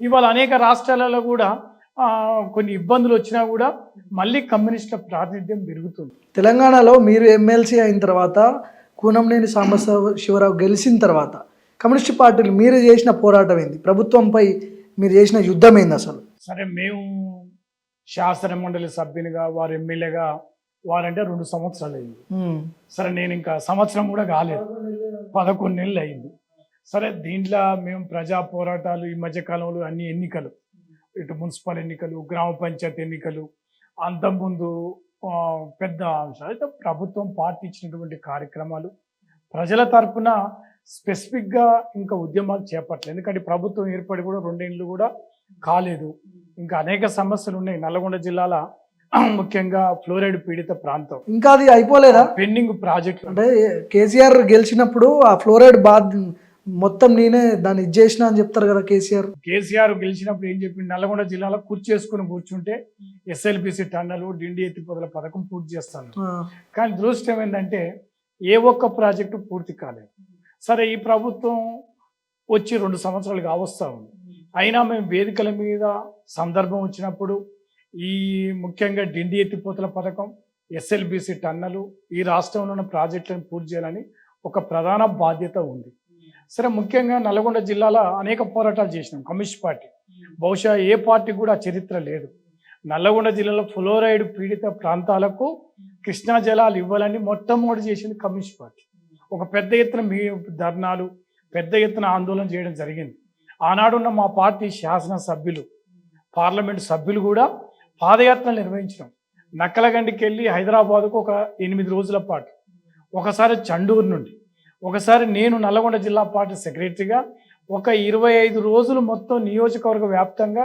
ఇవాళ అనేక రాష్ట్రాలలో కూడా కొన్ని ఇబ్బందులు వచ్చినా కూడా మళ్ళీ కమ్యూనిస్టుల ప్రాతినిధ్యం పెరుగుతుంది. తెలంగాణలో మీరు ఎమ్మెల్సీ అయిన తర్వాత, కూనంనేని సాంబశివరావు గెలిచిన తర్వాత కమ్యూనిస్ట్ పార్టీలు మీరు చేసిన పోరాటం ఏంది? ప్రభుత్వంపై మీరు చేసిన యుద్ధం ఏంది అసలు? సరే, మేము శాసన మండలి సభ్యునిగా, వారు ఎమ్మెల్యేగా, వారంటే 2 సంవత్సరాలు అయింది. సరే, నేను ఇంకా సంవత్సరం కూడా కాలేదు, 11 నెలలు అయింది. సరే, దీంట్లో మేము ప్రజా పోరాటాలు, ఈ మధ్యకాలంలో అన్ని ఎన్నికలు, ఇటు మున్సిపల్ ఎన్నికలు, గ్రామ పంచాయతీ ఎన్నికలు, అంతకుముందు పెద్ద అంశాలు అయితే ప్రభుత్వం పార్టీ ఇచ్చినటువంటి కార్యక్రమాలు ప్రజల తరపున స్పెసిఫిక్గా ఇంకా ఉద్యమాలు చేపట్టలేదు. ఎందుకంటే ప్రభుత్వం ఏర్పడి కూడా 2 ఏళ్ళు కూడా కాలేదు. ఇంకా అనేక సమస్యలు ఉన్నాయి. నల్లగొండ జిల్లాల ముఖ్యంగా ఫ్లోరైడ్ పీడిత ప్రాంతం ఇంకా అది అయిపోలేదా? పెండింగ్ ప్రాజెక్టులు. అంటే కేసీఆర్ గెలిచినప్పుడు ఆ ఫ్లోరైడ్ మొత్తం నేనే దాన్ని ఇచ్చేసిన అని చెప్తారు కదా కేసీఆర్ గెలిచినప్పుడు ఏం చెప్పింది, నల్లగొండ జిల్లాలో కుర్చేసుకుని కూర్చుంటే ఎస్ఎల్బిసి టన్నలు డిండి ఎత్తిపోతల పథకం పూర్తి చేస్తాను. కానీ దురదృష్టం ఏంటంటే ఏ ఒక్క ప్రాజెక్టు పూర్తి కాలేదు. సరే, ఈ ప్రభుత్వం వచ్చి 2 సంవత్సరాలు కావస్తా ఉంది. అయినా మేము వేదికల మీద సందర్భం వచ్చినప్పుడు ఈ ముఖ్యంగా డిండి ఎత్తిపోతల పథకం, ఎస్ఎల్బిసి టన్నలు, ఈ రాష్ట్రంలో ఉన్న ప్రాజెక్టులను పూర్తి చేయాలని ఒక ప్రధాన బాధ్యత ఉంది. సరే, ముఖ్యంగా నల్గొండ జిల్లాలో అనేక పోరాటాలు చేసినాం కమ్యూనిస్ట్ పార్టీ. బహుశా ఏ పార్టీ కూడా చరిత్ర లేదు. నల్లగొండ జిల్లాలో ఫ్లోరైడ్ పీడిత ప్రాంతాలకు కృష్ణా జలాలు ఇవ్వాలని మొట్టమొదటి చేసింది కమ్యూనిస్ట్ పార్టీ. ఒక పెద్ద ఎత్తున ధర్నాలు, పెద్ద ఎత్తున ఆందోళన చేయడం జరిగింది. ఆనాడున్న మా పార్టీ శాసనసభ్యులు, పార్లమెంటు సభ్యులు కూడా పాదయాత్రలు నిర్వహించడం. నక్కలగండికి వెళ్ళి హైదరాబాద్కు ఒక 8 రోజుల పాటు, ఒకసారి చండూరు నుండి, ఒకసారి నేను నల్లగొండ జిల్లా పార్టీ సెక్రటరీగా ఒక 25 రోజులు మొత్తం నియోజకవర్గ వ్యాప్తంగా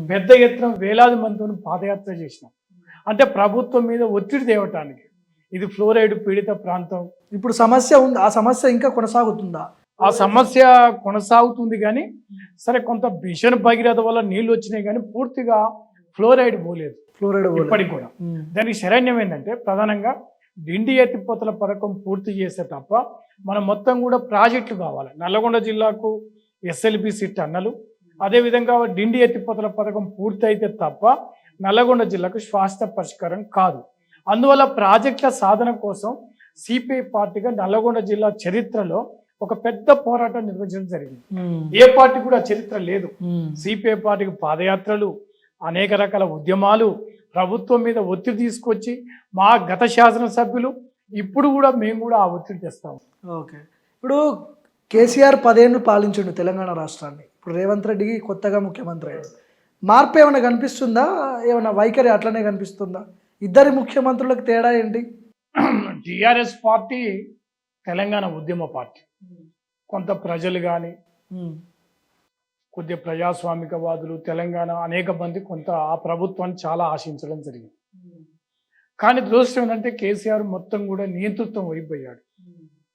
పెద్ద ఎత్తున వేలాది మందితో పాదయాత్ర చేసినాం. అంటే ప్రభుత్వం మీద ఒత్తిడి తేవటానికి. ఇది ఫ్లోరైడ్ పీడిత ప్రాంతం. ఇప్పుడు సమస్య ఉంది, ఆ సమస్య ఇంకా కొనసాగుతుందా? ఆ సమస్య కొనసాగుతుంది, కానీ సరే కొంత మిషన్ భగీరథ వల్ల నీళ్లు వచ్చినాయి, కానీ పూర్తిగా ఫ్లోరైడ్ పోలేదు ఇప్పటికి కూడా. దానికి శరణ్యం ఏంటంటే ప్రధానంగా డిండి ఎత్తిపోతల పథకం పూర్తి చేస్తే తప్ప మనం మొత్తం కూడా ప్రాజెక్టులు కావాలి. నల్లగొండ జిల్లాకు ఎస్ఎల్బిసి టన్నలు, అదేవిధంగా డిండి ఎత్తిపోతల పథకం పూర్తి అయితే తప్ప నల్లగొండ జిల్లాకు శాశ్వత పరిష్కారం కాదు. అందువల్ల ప్రాజెక్టుల సాధన కోసం సిపిఐ పార్టీగా నల్లగొండ జిల్లా చరిత్రలో ఒక పెద్ద పోరాటం నిర్వహించడం జరిగింది. ఏ పార్టీ కూడా చరిత్ర లేదు. సిపిఐ పార్టీకి పాదయాత్రలు, అనేక రకాల ఉద్యమాలు, ప్రభుత్వం మీద ఒత్తిడి తీసుకొచ్చి మా గత శాసనసభ్యులు ఇప్పుడు కూడా మేము కూడా ఆ ఒత్తిడి తెస్తాము. ఓకే, ఇప్పుడు కేసీఆర్ 10 ఏళ్ళు పాలించండు తెలంగాణ రాష్ట్రాన్ని. ఇప్పుడు రేవంత్ రెడ్డికి కొత్తగా ముఖ్యమంత్రి అయ్యాడు. మార్పు ఏమైనా కనిపిస్తుందా? ఏమైనా వైఖరి అట్లనే కనిపిస్తుందా? ఇద్దరి ముఖ్యమంత్రులకు తేడా ఏంటి? టిఆర్ఎస్ పార్టీ తెలంగాణ ఉద్యమ పార్టీ. కొంత ప్రజలు కానీ కొద్దిగా ప్రజాస్వామికవాదులు తెలంగాణ అనేక మంది కొంత ఆ ప్రభుత్వాన్ని చాలా ఆశించడం జరిగింది. కానీ దురదృష్టం ఏంటంటే కేసీఆర్ మొత్తం కూడా నియంతృత్వం వైపోయాడు.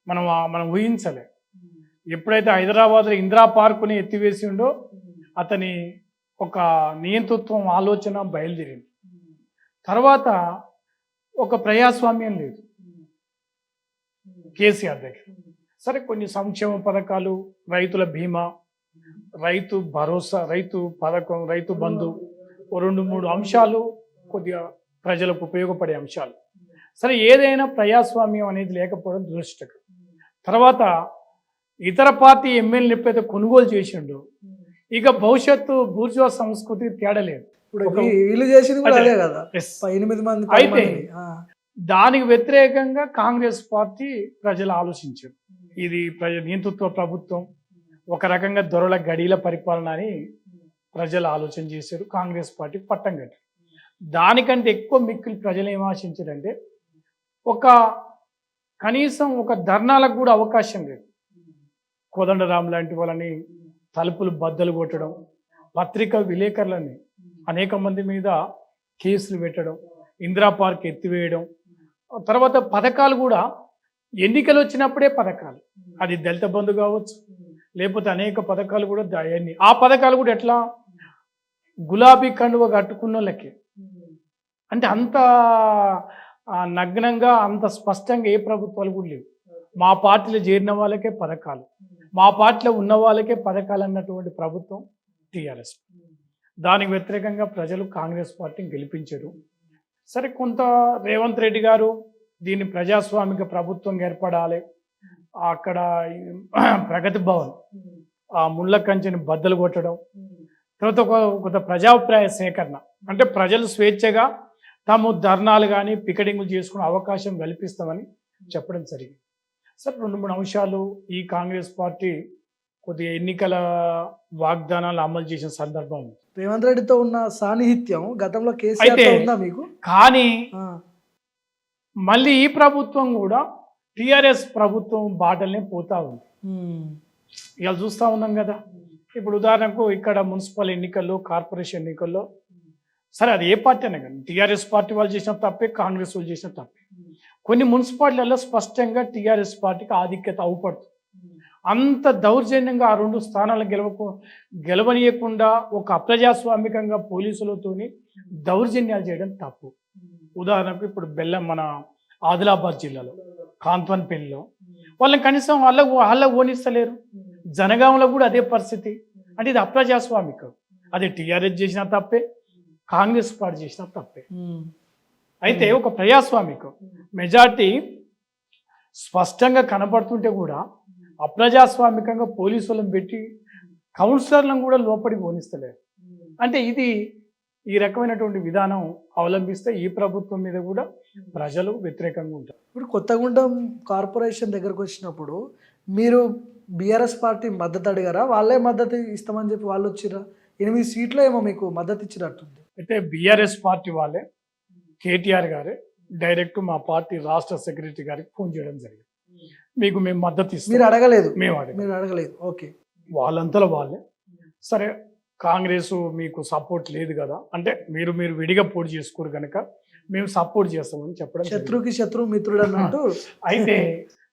మనం ఊహించలే. ఎప్పుడైతే హైదరాబాద్లో ఇందిరా పార్కుని ఎత్తివేసిండో అతని ఒక నియంతృత్వం ఆలోచన బయలుదేరింది. తర్వాత ఒక ప్రజాస్వామ్యం లేదు కేసీఆర్ దగ్గర. సరే, కొన్ని సంక్షేమ పథకాలు, రైతుల బీమా, రైతు భరోసా, రైతు పథకం, రైతు బంధు, 2-3 అంశాలు కొద్దిగా ప్రజలకు ఉపయోగపడే అంశాలు. సరే, ఏదైనా ప్రజాస్వామ్యం అనేది లేకపోవడం దురదృష్టకరం. తర్వాత ఇతర పార్టీ ఎమ్మెల్యేలు ఎప్పుడైతే కొనుగోలు చేసిండో ఇక భవిష్యత్తు బూర్జువా సంస్కృతి తేడలేదు. అయితే దానికి వ్యతిరేకంగా కాంగ్రెస్ పార్టీ ప్రజలు ఆలోచించారు. ఇది నియంతృత్వ ప్రభుత్వం, ఒక రకంగా దొరల గడీల పరిపాలన అని ప్రజలు ఆలోచన చేశారు. కాంగ్రెస్ పార్టీ పట్టం కట్టారు. దానికంటే ఎక్కువ మిక్కిలి ప్రజలు ఏం ఆశించారంటే కనీసం ఒక ధర్నాలకు కూడా అవకాశం లేదు. కోదండరాం లాంటి వాళ్ళని తలుపులు బద్దలు కొట్టడం, పత్రికా విలేకరులని అనేక మంది మీద కేసులు పెట్టడం, ఇందిరా పార్క్ ఎత్తివేయడం, తర్వాత పథకాలు కూడా ఎన్నికలు వచ్చినప్పుడే పథకాలు, అది దళిత బంధు కావచ్చు, లేకపోతే అనేక పథకాలు కూడా ఆ పథకాలు కూడా ఎట్లా గులాబీ కండువ కట్టుకున్న లెక్కే. అంటే అంత నగ్నంగా, అంత స్పష్టంగా ఏ ప్రభుత్వాలు కూడా లేవు. మా పార్టీలో చేరిన వాళ్ళకే పథకాలు, మా పార్టీలో ఉన్న వాళ్ళకే పథకాలు అన్నటువంటి ప్రభుత్వం టీఆర్ఎస్. దానికి వ్యతిరేకంగా ప్రజలు కాంగ్రెస్ పార్టీని గెలిపించారు. సరే, కొంత రేవంత్ రెడ్డి గారు దీన్ని ప్రజాస్వామిక ప్రభుత్వం ఏర్పడాలి, అక్కడ ప్రగతి భవన్ ఆ ముళ్ళ కంచెని బద్దలు కొట్టడం, తర్వాత కొంత ప్రజాభిప్రాయ సేకరణ, అంటే ప్రజలు స్వేచ్ఛగా తాము ధర్నాలు కానీ పికెటింగ్లు చేసుకునే అవకాశం కల్పిస్తామని చెప్పడం జరిగింది. సరే, 2-3 అంశాలు ఈ కాంగ్రెస్ పార్టీ కొద్దిగా ఎన్నికల వాగ్దానాలు అమలు చేసిన సందర్భం ఉంది. రేవంత్ రెడ్డితో ఉన్న సాన్నిహిత్యం గతంలో కేసీఆర్ తో అయితే ఉందా మీకు? కానీ ఆ, మళ్ళీ ఈ ప్రభుత్వం కూడా టిఆర్ఎస్ ప్రభుత్వం బాటల్నే పోతా ఉంది. ఉమ్, ఇవాళ చూస్తూ ఉన్నాం కదా. ఇప్పుడు ఉదాహరణకు ఇక్కడ మున్సిపల్ ఎన్నికల్లో, కార్పొరేషన్ ఎన్నికల్లో, సరే అది ఏ పార్టీ అయినా కానీ టీఆర్ఎస్ పార్టీ వాళ్ళు చేసిన తప్పే, కాంగ్రెస్ వాళ్ళు చేసిన తప్పే. కొన్ని మున్సిపాలిటీలలో స్పష్టంగా టీఆర్ఎస్ పార్టీకి ఆధిక్యత అవుపడుతుంది. అంత దౌర్జన్యంగా ఆ 2 స్థానాలు గెలవనీయకుండా ఒక అప్రజాస్వామికంగా పోలీసులతోని దౌర్జన్యాలు చేయడం తప్పు. ఉదాహరణకు ఇప్పుడు బెల్లం మన ఆదిలాబాద్ జిల్లాలో కాంతవన్పల్లిలో వాళ్ళని కనీసం వాళ్ళ ఓనిస్తలేరు. జనగాంలో కూడా అదే పరిస్థితి. అంటే ఇది అప్రజాస్వామికం. అది టీఆర్ఎస్ చేసిన తప్పే, కాంగ్రెస్ పార్టీ చేసిన తప్పే. ఉమ్, అయితే ఒక ప్రజాస్వామికం మెజార్టీ స్పష్టంగా కనపడుతుంటే కూడా అప్రజాస్వామికంగా పోలీసులను పెట్టి కౌన్సిలర్లను కూడా లోపలికి పోనిస్తలేరు. అంటే ఇది ఈ రకమైనటువంటి విధానం అవలంబిస్తే ఈ ప్రభుత్వం మీద కూడా ప్రజలు వ్యతిరేకంగా ఉంటారు. ఇప్పుడు కొత్తగూడెం కార్పొరేషన్ దగ్గరకు వచ్చినప్పుడు మీరు బీఆర్ఎస్ పార్టీ మద్దతు అడిగారా? వాళ్ళే మద్దతు ఇస్తామని చెప్పి వాళ్ళు వచ్చిరా? 8 సీట్లు ఏమో మీకు మద్దతు ఇచ్చినట్టుంది. అయితే బీఆర్ఎస్ పార్టీ వాళ్ళే, కేటీఆర్ గారే డైరెక్ట్ మా పార్టీ రాష్ట్ర సెక్రటరీ గారికి ఫోన్ చేయడం జరిగింది. మీకు మేము మద్దతు ఇస్తాం. మీరు అడగలేదు? మేము అడిగాం. మీరు అడగలేదు. ఓకే. వాళ్ళంతలో వాళ్ళే సరే కాంగ్రెస్ మీకు సపోర్ట్ లేదు కదా, అంటే మీరు విడిగా పోటీ చేసుకోరు కనుక మేము సపోర్ట్ చేస్తామని చెప్పడం జరిగింది. శత్రువుకి శత్రువు మిత్రుడు అన్నట్టు. అయితే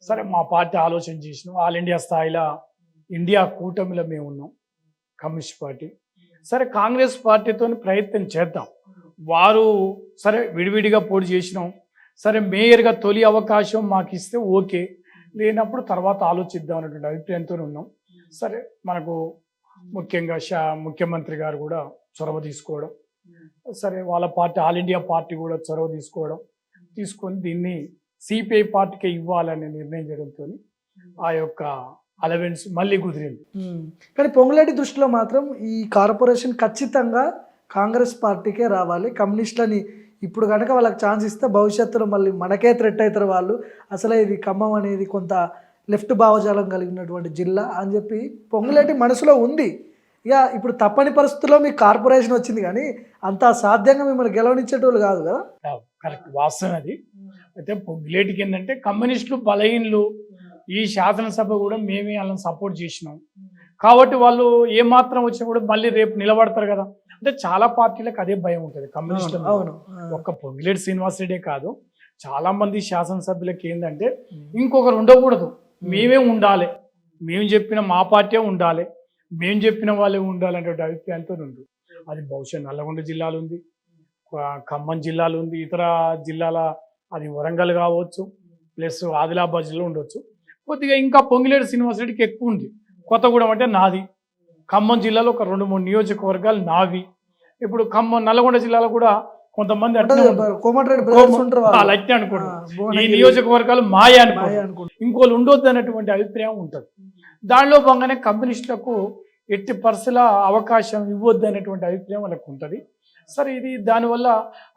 సరే మా పార్టీ ఆలోచన చేసినాం. ఆల్ ఇండియా స్థాయిలో ఇండియా కూటమిలో మేము ఉన్నాం, కమ్యూనిస్ట్ పార్టీ. సరే కాంగ్రెస్ పార్టీతో ప్రయత్నం చేద్దాం. వారు సరే విడివిడిగా పోటీ చేసినాం, సరే మేయర్గా తొలి అవకాశం మాకు ఇస్తే ఓకే, లేనప్పుడు తర్వాత ఆలోచిద్దాం అనేటువంటి అభిప్రాయంతో ఉన్నాం. సరే మనకు ముఖ్యంగా ముఖ్యమంత్రి గారు కూడా చొరవ తీసుకోవడం, సరే వాళ్ళ పార్టీ ఆల్ ఇండియా పార్టీ కూడా చొరవ తీసుకొని దీన్ని సిపిఐ పార్టీకే ఇవ్వాలని నిర్ణయం చేయడంతో ఆ యొక్క అలవెన్స్ మళ్ళీ కుదిరింది. కానీ పొంగులేటి దృష్టిలో మాత్రం ఈ కార్పొరేషన్ ఖచ్చితంగా కాంగ్రెస్ పార్టీకే రావాలి. కమ్యూనిస్టులని ఇప్పుడు కనుక వాళ్ళకి ఛాన్స్ ఇస్తే భవిష్యత్తులో మళ్ళీ మనకే థ్రెట్ అవుతారు వాళ్ళు. అసలే ఇది ఖమ్మం అనేది కొంత లెఫ్ట్ భావజాలం కలిగినటువంటి జిల్లా అని చెప్పి పొంగులేటి మనసులో ఉంది. ఇక ఇప్పుడు తప్పని పరిస్థితుల్లో మీకు కార్పొరేషన్ వచ్చింది, కానీ అంత సాధ్యంగా మిమ్మల్ని గెలవనిచ్చేటోళ్ళు కాదు కదా. కరెక్ట్, వాస్తవం అది. అయితే పొంగులేటికి ఏంటంటే కమ్యూనిస్టులు బలహీనలు, ఈ శాసనసభ కూడా మేమే వాళ్ళని సపోర్ట్ చేసినాం కాబట్టి వాళ్ళు ఏమాత్రం వచ్చినా కూడా మళ్ళీ రేపు నిలబడతారు కదా. అంటే చాలా పార్టీలకు అదే భయం ఉంటుంది కమ్యూనిస్టులు. అవును. ఒక్క పొంగులేటి శ్రీనివాసరెడ్డే కాదు, చాలా మంది శాసనసభ్యులకి ఏంటంటే ఇంకొకరు ఉండకూడదు, మేమే ఉండాలి, మేము చెప్పిన మా పార్టీ ఉండాలి, మేము చెప్పిన వాళ్ళే ఉండాలనే అభిప్రాయంతో ఉంది. అది బహుశా నల్లగొండ జిల్లాలో ఉంది, ఖమ్మం జిల్లాలో ఉంది, ఇతర జిల్లాల అది వరంగల్ కావచ్చు, ప్లస్ ఆదిలాబాద్ జిల్లా ఉండొచ్చు. కొద్దిగా ఇంకా పొంగులేటి శ్రీనివాసరెడ్డికి ఎక్కువ ఉంది. కొత్తగూడెం అంటే నాది, ఖమ్మం జిల్లాలో ఒక 2-3 నియోజకవర్గాలు నావి. ఇప్పుడు నల్లగొండ జిల్లాలో కూడా కొంతమంది అట్లా అనుకోండి, ఈ నియోజకవర్గాలు మాయ అనుకోండి, ఇంకోళ్ళు ఉండొద్దు అనేటువంటి అభిప్రాయం ఉంటుంది. దానిలో భాగంగానే కమ్యూనిస్టులకు ఎట్టి పరిస్థితుల అవకాశం ఇవ్వద్దు అనేటువంటి అభిప్రాయం వాళ్ళకు ఉంటుంది. సరే ఇది దానివల్ల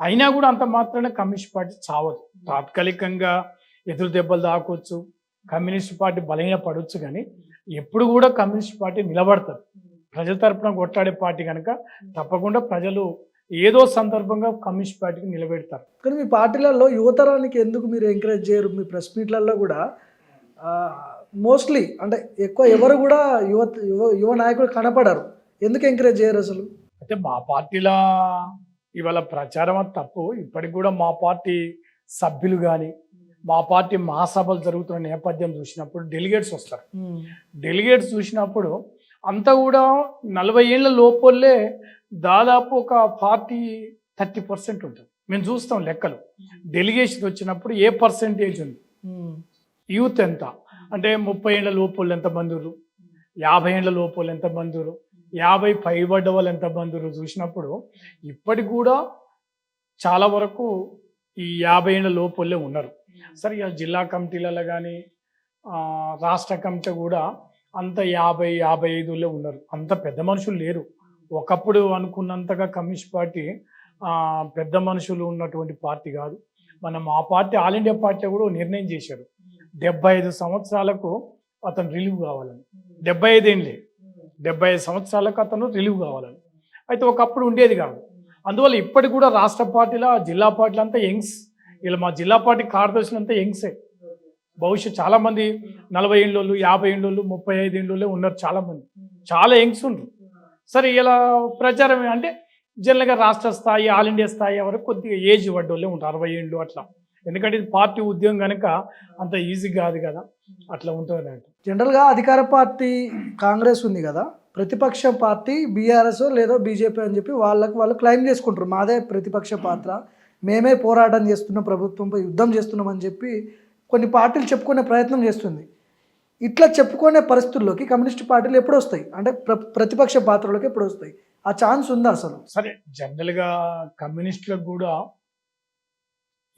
అయినా కూడా అంత మాత్రమే కమ్యూనిస్ట్ పార్టీ చావదు. తాత్కాలికంగా ఎదురు దెబ్బలు దాకొచ్చు, కమ్యూనిస్ట్ పార్టీ బలహీన పడవచ్చు, కానీ ఎప్పుడు కూడా కమ్యూనిస్ట్ పార్టీ నిలబడతారు. ప్రజల తరపున కొట్లాడే పార్టీ కనుక తప్పకుండా ప్రజలు ఏదో సందర్భంగా కమ్యూనిస్ట్ పార్టీకి నిలబెడతారు. కానీ మీ పార్టీలలో యువతరానికి ఎందుకు మీరు ఎంకరేజ్ చేయరు? మీ ప్రెస్ మీట్లలో కూడా మోస్ట్లీ అంటే ఎక్కువ ఎవరు కూడా యువ నాయకులు కనపడరు. ఎందుకు ఎంకరేజ్ చేయరు అసలు? అయితే మా పార్టీలో ఇవాళ ప్రచారం అది తప్పు. ఇప్పటికి కూడా మా పార్టీ సభ్యులు కానీ మా పార్టీ మహాసభలు జరుగుతున్న నేపథ్యం చూసినప్పుడు డెలిగేట్స్ వస్తారు. డెలిగేట్స్ చూసినప్పుడు అంతా కూడా 40 ఏళ్ళ లోపలే దాదాపు ఒక 40-30% ఉంటుంది. మేము చూస్తాం లెక్కలు. డెలిగేషన్ వచ్చినప్పుడు ఏ పర్సెంటేజ్ ఉంది, యూత్ ఎంత అంటే 30 ఏళ్ళ లోపల ఎంతమంది, 50 ఏళ్ళ లోపల ఎంతమంది, 50 పైబడ్డ వాళ్ళు ఎంతమంది చూసినప్పుడు ఇప్పటికి కూడా చాలా వరకు ఈ 50 ఏళ్ళ లోపలే ఉన్నారు. సరే జిల్లా కమిటీలలో కానీ రాష్ట్ర కమిటీ కూడా అంత 50-55 ఉన్నారు. అంత పెద్ద మనుషులు లేరు. ఒకప్పుడు అనుకున్నంతగా కమ్యూనిస్ట్ పార్టీ పెద్ద మనుషులు ఉన్నటువంటి పార్టీ కాదు. మా పార్టీ ఆల్ ఇండియా పార్టీ కూడా నిర్ణయం చేశారు 75 సంవత్సరాలకు అతను రిలీవ్ కావాలని. 75 ఏండ్లే, 75 సంవత్సరాలకు అతను రిలీవ్ కావాలని. అయితే ఒకప్పుడు ఉండేది కాదు. అందువల్ల ఇప్పటికి కూడా రాష్ట్ర పార్టీల జిల్లా పార్టీలు అంతా యంగ్స్. ఇలా మా జిల్లా పార్టీ కార్యదర్శులు అంతా యంగ్సే. భవిష్యత్ చాలామంది 40 ఏళ్ళోళ్ళు, 50 ఏళ్ళోళ్ళు, 35 ఏళ్ళోళ్ళే ఉన్నారు చాలామంది. చాలా యంగ్స్ ఉన్నారు. సరే ఇలా ప్రచారం అంటే జనరల్గా రాష్ట్ర స్థాయి, ఆల్ ఇండియా స్థాయి వరకు కొద్దిగా ఏజ్ పడ్డోళ్ళే ఉంటారు, 60 ఏళ్ళు అట్లా. ఎందుకంటే ఇది పార్టీ ఉద్యోగం కనుక అంత ఈజీ కాదు కదా, అట్లా ఉంటుంది అంటే. జనరల్గా అధికార పార్టీ కాంగ్రెస్ ఉంది కదా, ప్రతిపక్ష పార్టీ బీఆర్ఎస్ లేదా బీజేపీ అని చెప్పి వాళ్ళు క్లెయిమ్ చేసుకుంటారు, మాదే ప్రతిపక్ష పాత్ర, మేమే పోరాటం చేస్తున్నాం, ప్రభుత్వంపై యుద్ధం చేస్తున్నాం అని చెప్పి కొన్ని పార్టీలు చెప్పుకునే ప్రయత్నం చేస్తుంది. ఇట్లా చెప్పుకునే పరిస్థితుల్లోకి కమ్యూనిస్ట్ పార్టీలు ఎప్పుడు వస్తాయి, అంటే ప్రతిపక్ష పాత్రలోకి ఎప్పుడు వస్తాయి? ఆ ఛాన్స్ ఉందా అసలు? సరే, జనరల్గా కమ్యూనిస్టులకు కూడా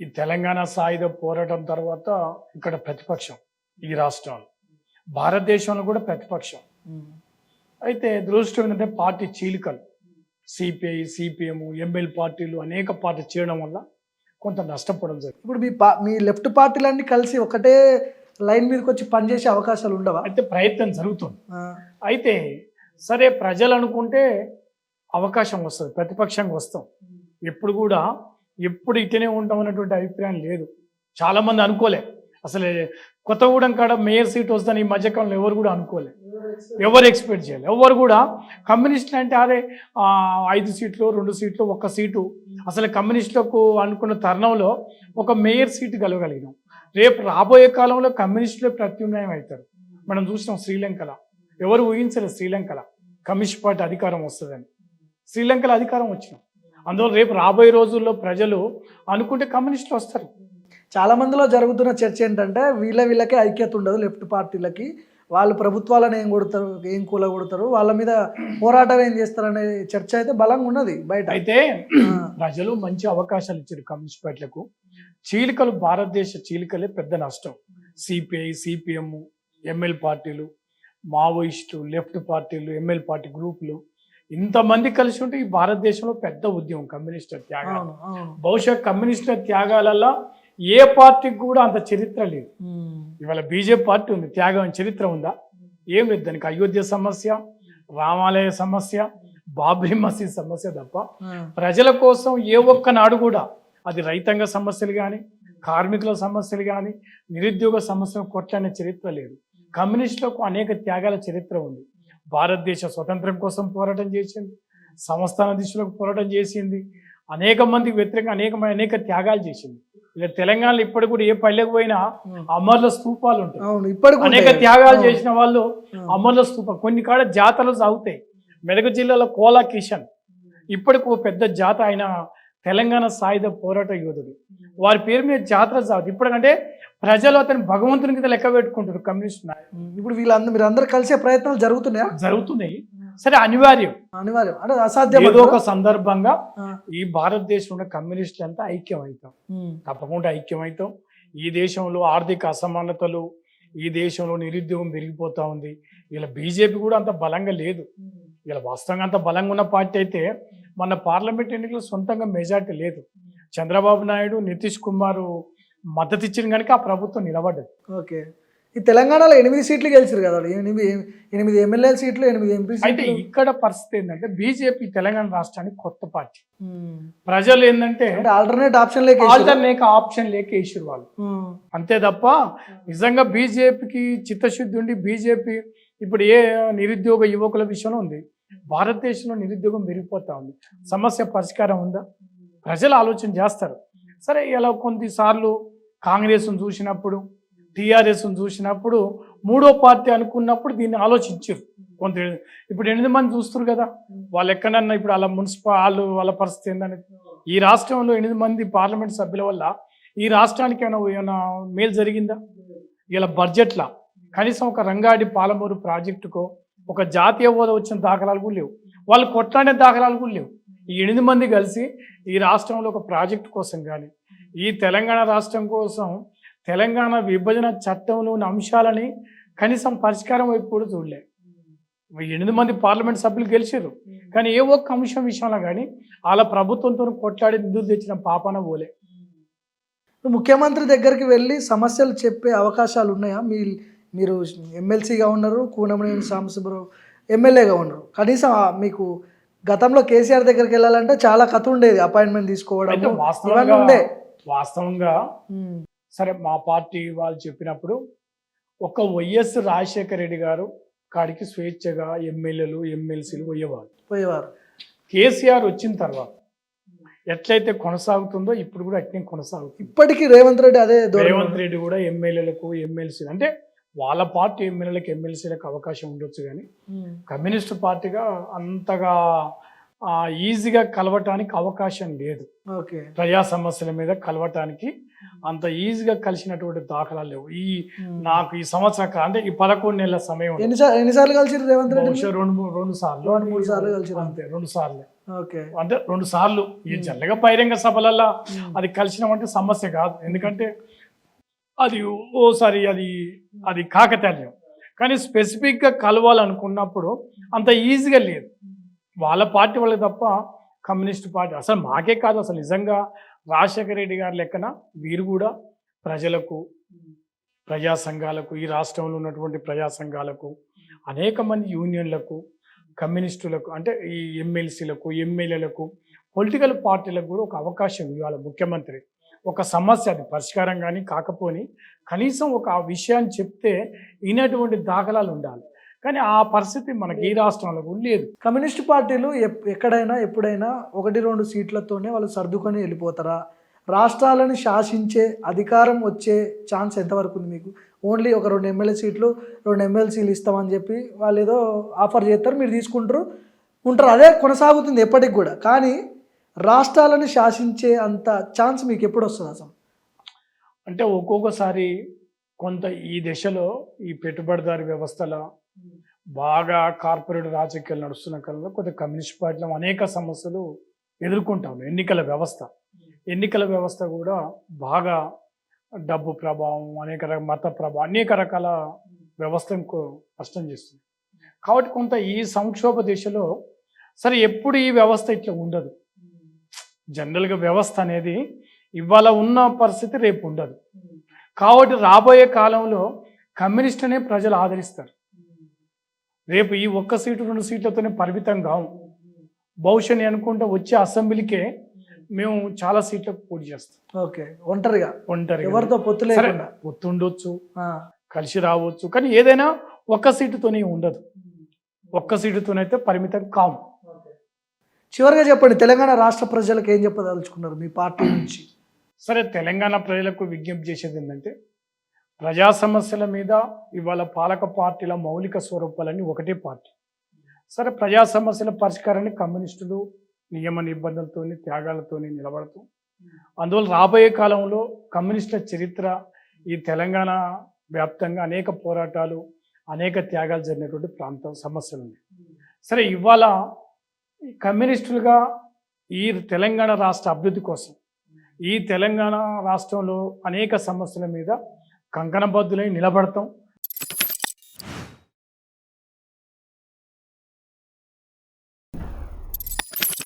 ఈ తెలంగాణ సాయుధ పోరాటం తర్వాత ఇక్కడ ప్రతిపక్షం, ఈ రాష్ట్రంలో, భారతదేశంలో కూడా ప్రతిపక్షం. అయితే దురదృష్టం ఏంటంటే పార్టీ చీలికలు, సిపిఐ, సిపిఎం, ఎంఎల్ పార్టీలు అనేక పార్టీ చేయడం వల్ల కొంత నష్టపోవడం జరిగింది. ఇప్పుడు మీ లెఫ్ట్ పార్టీలన్నీ కలిసి ఒకటే లైన్ మీదకి వచ్చి పనిచేసే అవకాశాలు ఉండవా? అయితే ప్రయత్నం జరుగుతుంది. అయితే సరే, ప్రజలు అనుకుంటే అవకాశం వస్తుంది, ప్రతిపక్షంగా వస్తాం. ఎప్పుడు ఇటనే ఉంటాం అన్నటువంటి అభిప్రాయం లేదు. చాలామంది అనుకోలే అసలు కొత్తగూడెం కాడ మేయర్ సీట్ వస్తుందని ఈ మధ్యకాలంలో ఎవరు కూడా అనుకోలే, ఎవరు ఎక్స్పెక్ట్ చేయాలి. ఎవరు కూడా కమ్యూనిస్టులు అంటే అదే 5 సీట్లు, 2 సీట్లు, 1 సీటు, అసలు కమ్యూనిస్టులకు అనుకున్న తరుణంలో ఒక మేయర్ సీటు కలగలిగినాం. రేపు రాబోయే కాలంలో కమ్యూనిస్టులే ప్రత్యామ్నాయం అవుతారు. మనం చూసినాం శ్రీలంకలో, ఎవరు ఊహించలేదు శ్రీలంకలో కమ్యూనిస్ట్ పార్టీ అధికారం వస్తుందని. శ్రీలంకలో అధికారం వచ్చినాం. అందువల్ల రేపు రాబోయే రోజుల్లో ప్రజలు అనుకుంటే కమ్యూనిస్టులు వస్తారు. చాలా మందిలో జరుగుతున్న చర్చ ఏంటంటే వీళ్ళకే ఐక్యత ఉండదు, లెఫ్ట్ పార్టీలకి, వాళ్ళు ప్రభుత్వాలను ఏం కొడతారు, ఏం కూలగొడతారు, వాళ్ళ మీద పోరాటం ఏం చేస్తారనే చర్చ అయితే బలంగా ఉన్నది బయట. అయితే ప్రజలు మంచి అవకాశాలు ఇచ్చారు కమ్యూనిస్ట్ పార్టీలకు. చీలికలు, భారతదేశ చీలికలే పెద్ద నష్టం. సిపిఐ, సిపిఎం, ఎంఎల్ పార్టీలు, మావోయిస్టులు, లెఫ్ట్ పార్టీలు, ఎంఎల్ పార్టీ గ్రూపులు, ఇంతమంది కలిసి ఉంటే ఈ భారతదేశంలో పెద్ద ఉద్యమం కమ్యూనిస్టుల త్యాగాలు. బహుశా కమ్యూనిస్టుల త్యాగాలలో ఏ పార్టీకి కూడా అంత చరిత్ర లేదు. ఇవాళ బీజేపీ పార్టీ ఉంది, త్యాగం చరిత్ర ఉందా? ఏం లేదు. దానికి అయోధ్య సమస్య, రామాలయ సమస్య, బాబ్రీ మసీద్ సమస్య తప్ప ప్రజల కోసం ఏ ఒక్క నాడు కూడా అది రైతాంగ సమస్యలు కానీ, కార్మికుల సమస్యలు కానీ, నిరుద్యోగ సమస్యలు కొట్లాడిన చరిత్ర లేదు. కమ్యూనిస్టులకు అనేక త్యాగాల చరిత్ర ఉంది. భారతదేశ స్వతంత్రం కోసం పోరాటం చేసింది, సంస్థాన దిశలకు పోరాటం చేసింది, అనేక మందికి వ్యతిరేకంగా అనేక త్యాగాలు చేసింది. ఇలా తెలంగాణలో ఇప్పటికి కూడా ఏ పల్లెకు పోయినా అమరుల స్తూపాలు ఉంటాయి. అనేక త్యాగాలు చేసిన వాళ్ళు అమరుల స్తూపాలు. కొన్ని కాడ జాతరలు సాగుతాయి. మెదక్ జిల్లాలో కోలా కిషన్ ఇప్పటికి ఒక పెద్ద జాత, ఆయన తెలంగాణ సాయుధ పోరాట యోధుడు, వారి పేరు మీద జాతర సాగుతుంది. ఇప్పటికంటే ప్రజలు అతను భగవంతుని కింద లెక్క పెట్టుకుంటారు కమ్యూనిస్ట్ నాయకులు. ఇప్పుడు మీరందరూ కలిసే ప్రయత్నాలు జరుగుతున్నాయి. సరే, అనివార్యం అంటే అసాధ్యం. ఏదో ఒక సందర్భంగా ఈ భారతదేశంలో కమ్యూనిస్టులు అంతా ఐక్యం అవుతాం, తప్పకుండా ఐక్యం అవుతాం. ఈ దేశంలో ఆర్థిక అసమానతలు, ఈ దేశంలో నిరుద్యోగం పెరిగిపోతా ఉంది. ఇలా బీజేపీ కూడా అంత బలంగా లేదు. ఇలా వాస్తవంగా అంత బలంగా ఉన్న పార్టీ అయితే మన పార్లమెంట్ ఎన్నికలు సొంతంగా మెజార్టీ లేదు. చంద్రబాబు నాయుడు, నితీష్ కుమార్ మద్దతు ఇచ్చిన కనుక ఆ ప్రభుత్వం నిలబడ్డది. ఓకే, ఈ తెలంగాణలో 8 సీట్లు గెలిచారు కదా, 8 ఎమ్మెల్యే సీట్లు, 8 ఎంపీ సీట్లు. అయితే ఇక్కడ పరిస్థితి ఏంటంటే బీజేపీ తెలంగాణ రాష్ట్రానికి కొత్త పార్టీ. ప్రజలు ఏంటంటే ఆల్టర్నేట్ ఆప్షన్ లేక వేసారు వాళ్ళు, అంతే తప్ప నిజంగా బీజేపీకి చిత్తశుద్ధి ఉండి బీజేపీ ఇప్పుడు ఏ నిరుద్యోగ యువకుల విషయంలో ఉంది. భారతదేశంలో నిరుద్యోగం పెరిగిపోతా ఉంది. సమస్య పరిష్కారం ఉందా? ప్రజలు ఆలోచన చేస్తారు. సరే, ఇలా కొన్నిసార్లు కాంగ్రెస్ను చూసినప్పుడు, టీఆర్ఎస్ను చూసినప్పుడు, మూడో పార్టీ అనుకున్నప్పుడు దీన్ని ఆలోచించారు కొంత. ఇప్పుడు 8 మంది చూస్తారు కదా, వాళ్ళు ఎక్కడన్నా ఇప్పుడు అలా వాళ్ళ పరిస్థితి ఏంటనేది. ఈ రాష్ట్రంలో 8 మంది పార్లమెంట్ సభ్యుల వల్ల ఈ రాష్ట్రానికి ఏమైనా మేలు జరిగిందా? ఇలా బడ్జెట్లా కనీసం ఒక రంగాడి పాలమూరు ప్రాజెక్టుకో ఒక జాతీయ హోదా వచ్చిన దాఖలాలు కూడా లేవు. వాళ్ళు కొట్లాడే దాఖలాలు కూడా లేవు. ఈ 8 మంది కలిసి ఈ రాష్ట్రంలో ఒక ప్రాజెక్టు కోసం కానీ, ఈ తెలంగాణ రాష్ట్రం కోసం తెలంగాణ విభజన చట్టంలోని అంశాలని కనీసం పరిష్కారం వైపు కూడా చూడలే. 8 మంది పార్లమెంట్ సభ్యులు గెలిచారు, కానీ ఏ ఒక్క అంశం విషయంలో కానీ వాళ్ళ ప్రభుత్వంతో కొట్లాడి నిధులు తెచ్చిన పాపన పోలే. ముఖ్యమంత్రి దగ్గరికి వెళ్ళి సమస్యలు చెప్పే అవకాశాలు ఉన్నాయా? మీరు ఎమ్మెల్సీగా ఉన్నారు, కూనమనేని సాంబశివరావు ఎమ్మెల్యేగా ఉన్నారు. కనీసం మీకు గతంలో కేసీఆర్ దగ్గరికి వెళ్ళాలంటే చాలా కథ ఉండేది, అపాయింట్మెంట్ తీసుకోవడం అయితే ఇవన్నీ వాస్తవంగా ఉండే. వాస్తవంగా ఉమ్, సరే మా పార్టీ వాళ్ళు చెప్పినప్పుడు ఒక వైఎస్ రాజశేఖర రెడ్డి గారు కాడికి స్వేచ్ఛగా ఎమ్మెల్యేలు ఎమ్మెల్సీలు పోయేవాళ్ళు. పోయేవారు. కేసీఆర్ వచ్చిన తర్వాత ఎట్లయితే కొనసాగుతుందో ఇప్పుడు కూడా అట్నే కొనసాగుతుంది. ఇప్పటికీ రేవంత్ రెడ్డి అదే రేవంత్ రెడ్డి కూడా ఎమ్మెల్యేలకు ఎమ్మెల్సీలు అంటే వాళ్ళ పార్టీ ఎమ్మెల్యేలకు ఎమ్మెల్సీలకు అవకాశం ఉండొచ్చు, కానీ కమ్యూనిస్ట్ పార్టీగా అంతగా ఈజీగా కలవటానికి అవకాశం లేదు. ఓకే. ప్రజా సమస్యల మీద కలవటానికి అంత ఈజీగా కలిసినటువంటి దాఖలాలు లేవు. నాకు ఈ సంవత్సరం అంటే ఈ 11 నెలల సమయం ఎన్నిసార్లు కలిసి రేవంత్ రెడ్డి? బహుశా రెండు సార్లు 3 సార్లు కలిసి అంతే, 2 సార్లు. ఓకే. అంటే 2 సార్లు ఈ జల్లగా బహిరంగ సభలల్లో అది కలిసినామంటే సమస్య కాదు, ఎందుకంటే అది ఓసారి అది కాకతాళీయం. కానీ స్పెసిఫిక్గా కలవాలనుకున్నప్పుడు అంత ఈజీగా లేదు. వాళ్ళ పార్టీ వాళ్ళకి తప్ప కమ్యూనిస్ట్ పార్టీ అసలు మాకే కాదు, అసలు నిజంగా రాజశేఖర రెడ్డి గారి లెక్కన వీరు కూడా ప్రజలకు, ప్రజా సంఘాలకు, ఈ రాష్ట్రంలో ఉన్నటువంటి ప్రజా సంఘాలకు, అనేక మంది యూనియన్లకు, కమ్యూనిస్టులకు, అంటే ఈ ఎమ్మెల్సీలకు, ఎమ్మెల్యేలకు, పొలిటికల్ పార్టీలకు కూడా ఒక అవకాశం ఇవ్వాలి ముఖ్యమంత్రి. ఒక సమస్య అది పరిష్కారం కానీ కాకపోని కనీసం ఒక విషయాన్ని చెప్తే వినేటువంటి దాఖలాలు ఉండాలి. కానీ ఆ పరిస్థితి మనకి ఈ రాష్ట్రంలో కూడా లేదు. కమ్యూనిస్ట్ పార్టీలు ఎక్కడైనా ఎప్పుడైనా 1-2 సీట్లతోనే వాళ్ళు సర్దుకొని వెళ్ళిపోతారా? రాష్ట్రాలను శాసించే అధికారం వచ్చే ఛాన్స్ ఎంతవరకు ఉంది మీకు? ఓన్లీ ఒక 2 ఎమ్మెల్యే సీట్లు 2 ఎమ్మెల్సీలు ఇస్తామని చెప్పి వాళ్ళు ఏదో ఆఫర్ చేస్తారు, మీరు తీసుకుంటారు ఉంటారు, అదే కొనసాగుతుంది ఎప్పటికి కూడా. కానీ రాష్ట్రాలను శాసించే అంత ఛాన్స్ మీకు ఎప్పుడు వస్తుంది అసలు? అంటే ఒక్కొక్కసారి కొంత ఈ దశలో ఈ పెట్టుబడిదారి వ్యవస్థల బాగా కార్పొరేట్ రాజకీయాలు నడుస్తున్న కాలంలో కొంత కమ్యూనిస్ట్ పార్టీలో అనేక సమస్యలు ఎదుర్కొంటాం. ఎన్నికల వ్యవస్థ కూడా బాగా డబ్బు ప్రభావం, మత ప్రభావం, అనేక రకాల వ్యవస్థను నష్టం చేస్తుంది. కాబట్టి కొంత ఈ సంక్షోభ దిశలో సరే ఎప్పుడు ఈ వ్యవస్థ ఇట్లా ఉండదు. జనరల్గా వ్యవస్థ అనేది ఇవాళ ఉన్న పరిస్థితి రేపు ఉండదు. కాబట్టి రాబోయే కాలంలో కమ్యూనిస్ట్ అనే ప్రజలు ఆదరిస్తారు. రేపు ఈ 1 సీటు 2 సీట్లతోనే పరిమితం కావు. భవిష్యత్తు అనుకుంటే వచ్చే అసెంబ్లీకే మేము చాలా సీట్లకు పోటీ చేస్తాం. ఓకే. ఒంటరిగా ఎవరితో పొత్తు లేకుండా, పొత్తు ఉండొచ్చు, కలిసి రావచ్చు, కానీ ఏదైనా 1 సీటుతోనే ఉండదు. 1 సీటుతోనైతే పరిమితం కావు. చివరిగా చెప్పండి, తెలంగాణ రాష్ట్ర ప్రజలకు ఏం చెప్పదలుచుకున్నారు మీ పార్టీ నుంచి? సరే, తెలంగాణ ప్రజలకు విజ్ఞప్తి చేసేది ఏంటంటే, ప్రజా సమస్యల మీద ఇవాళ పాలక పార్టీల మౌలిక స్వరూపాలన్నీ ఒకటే పార్టీ. సరే, ప్రజా సమస్యల పరిష్కారాన్ని కమ్యూనిస్టులు నియమ నిబంధనలతో త్యాగాలతో నిలబడుతూ, అందువల్ల రాబోయే కాలంలో కమ్యూనిస్టుల చరిత్ర ఈ తెలంగాణ వ్యాప్తంగా అనేక పోరాటాలు, అనేక త్యాగాలు జరిగినటువంటి ప్రాంతం సమస్యలు ఉన్నాయి. సరే, ఇవాళ కమ్యూనిస్టులుగా ఈ తెలంగాణ రాష్ట్ర అభివృద్ధి కోసం, ఈ తెలంగాణ రాష్ట్రంలో అనేక సమస్యల మీద కంకణబద్దులై నిలబడతాం.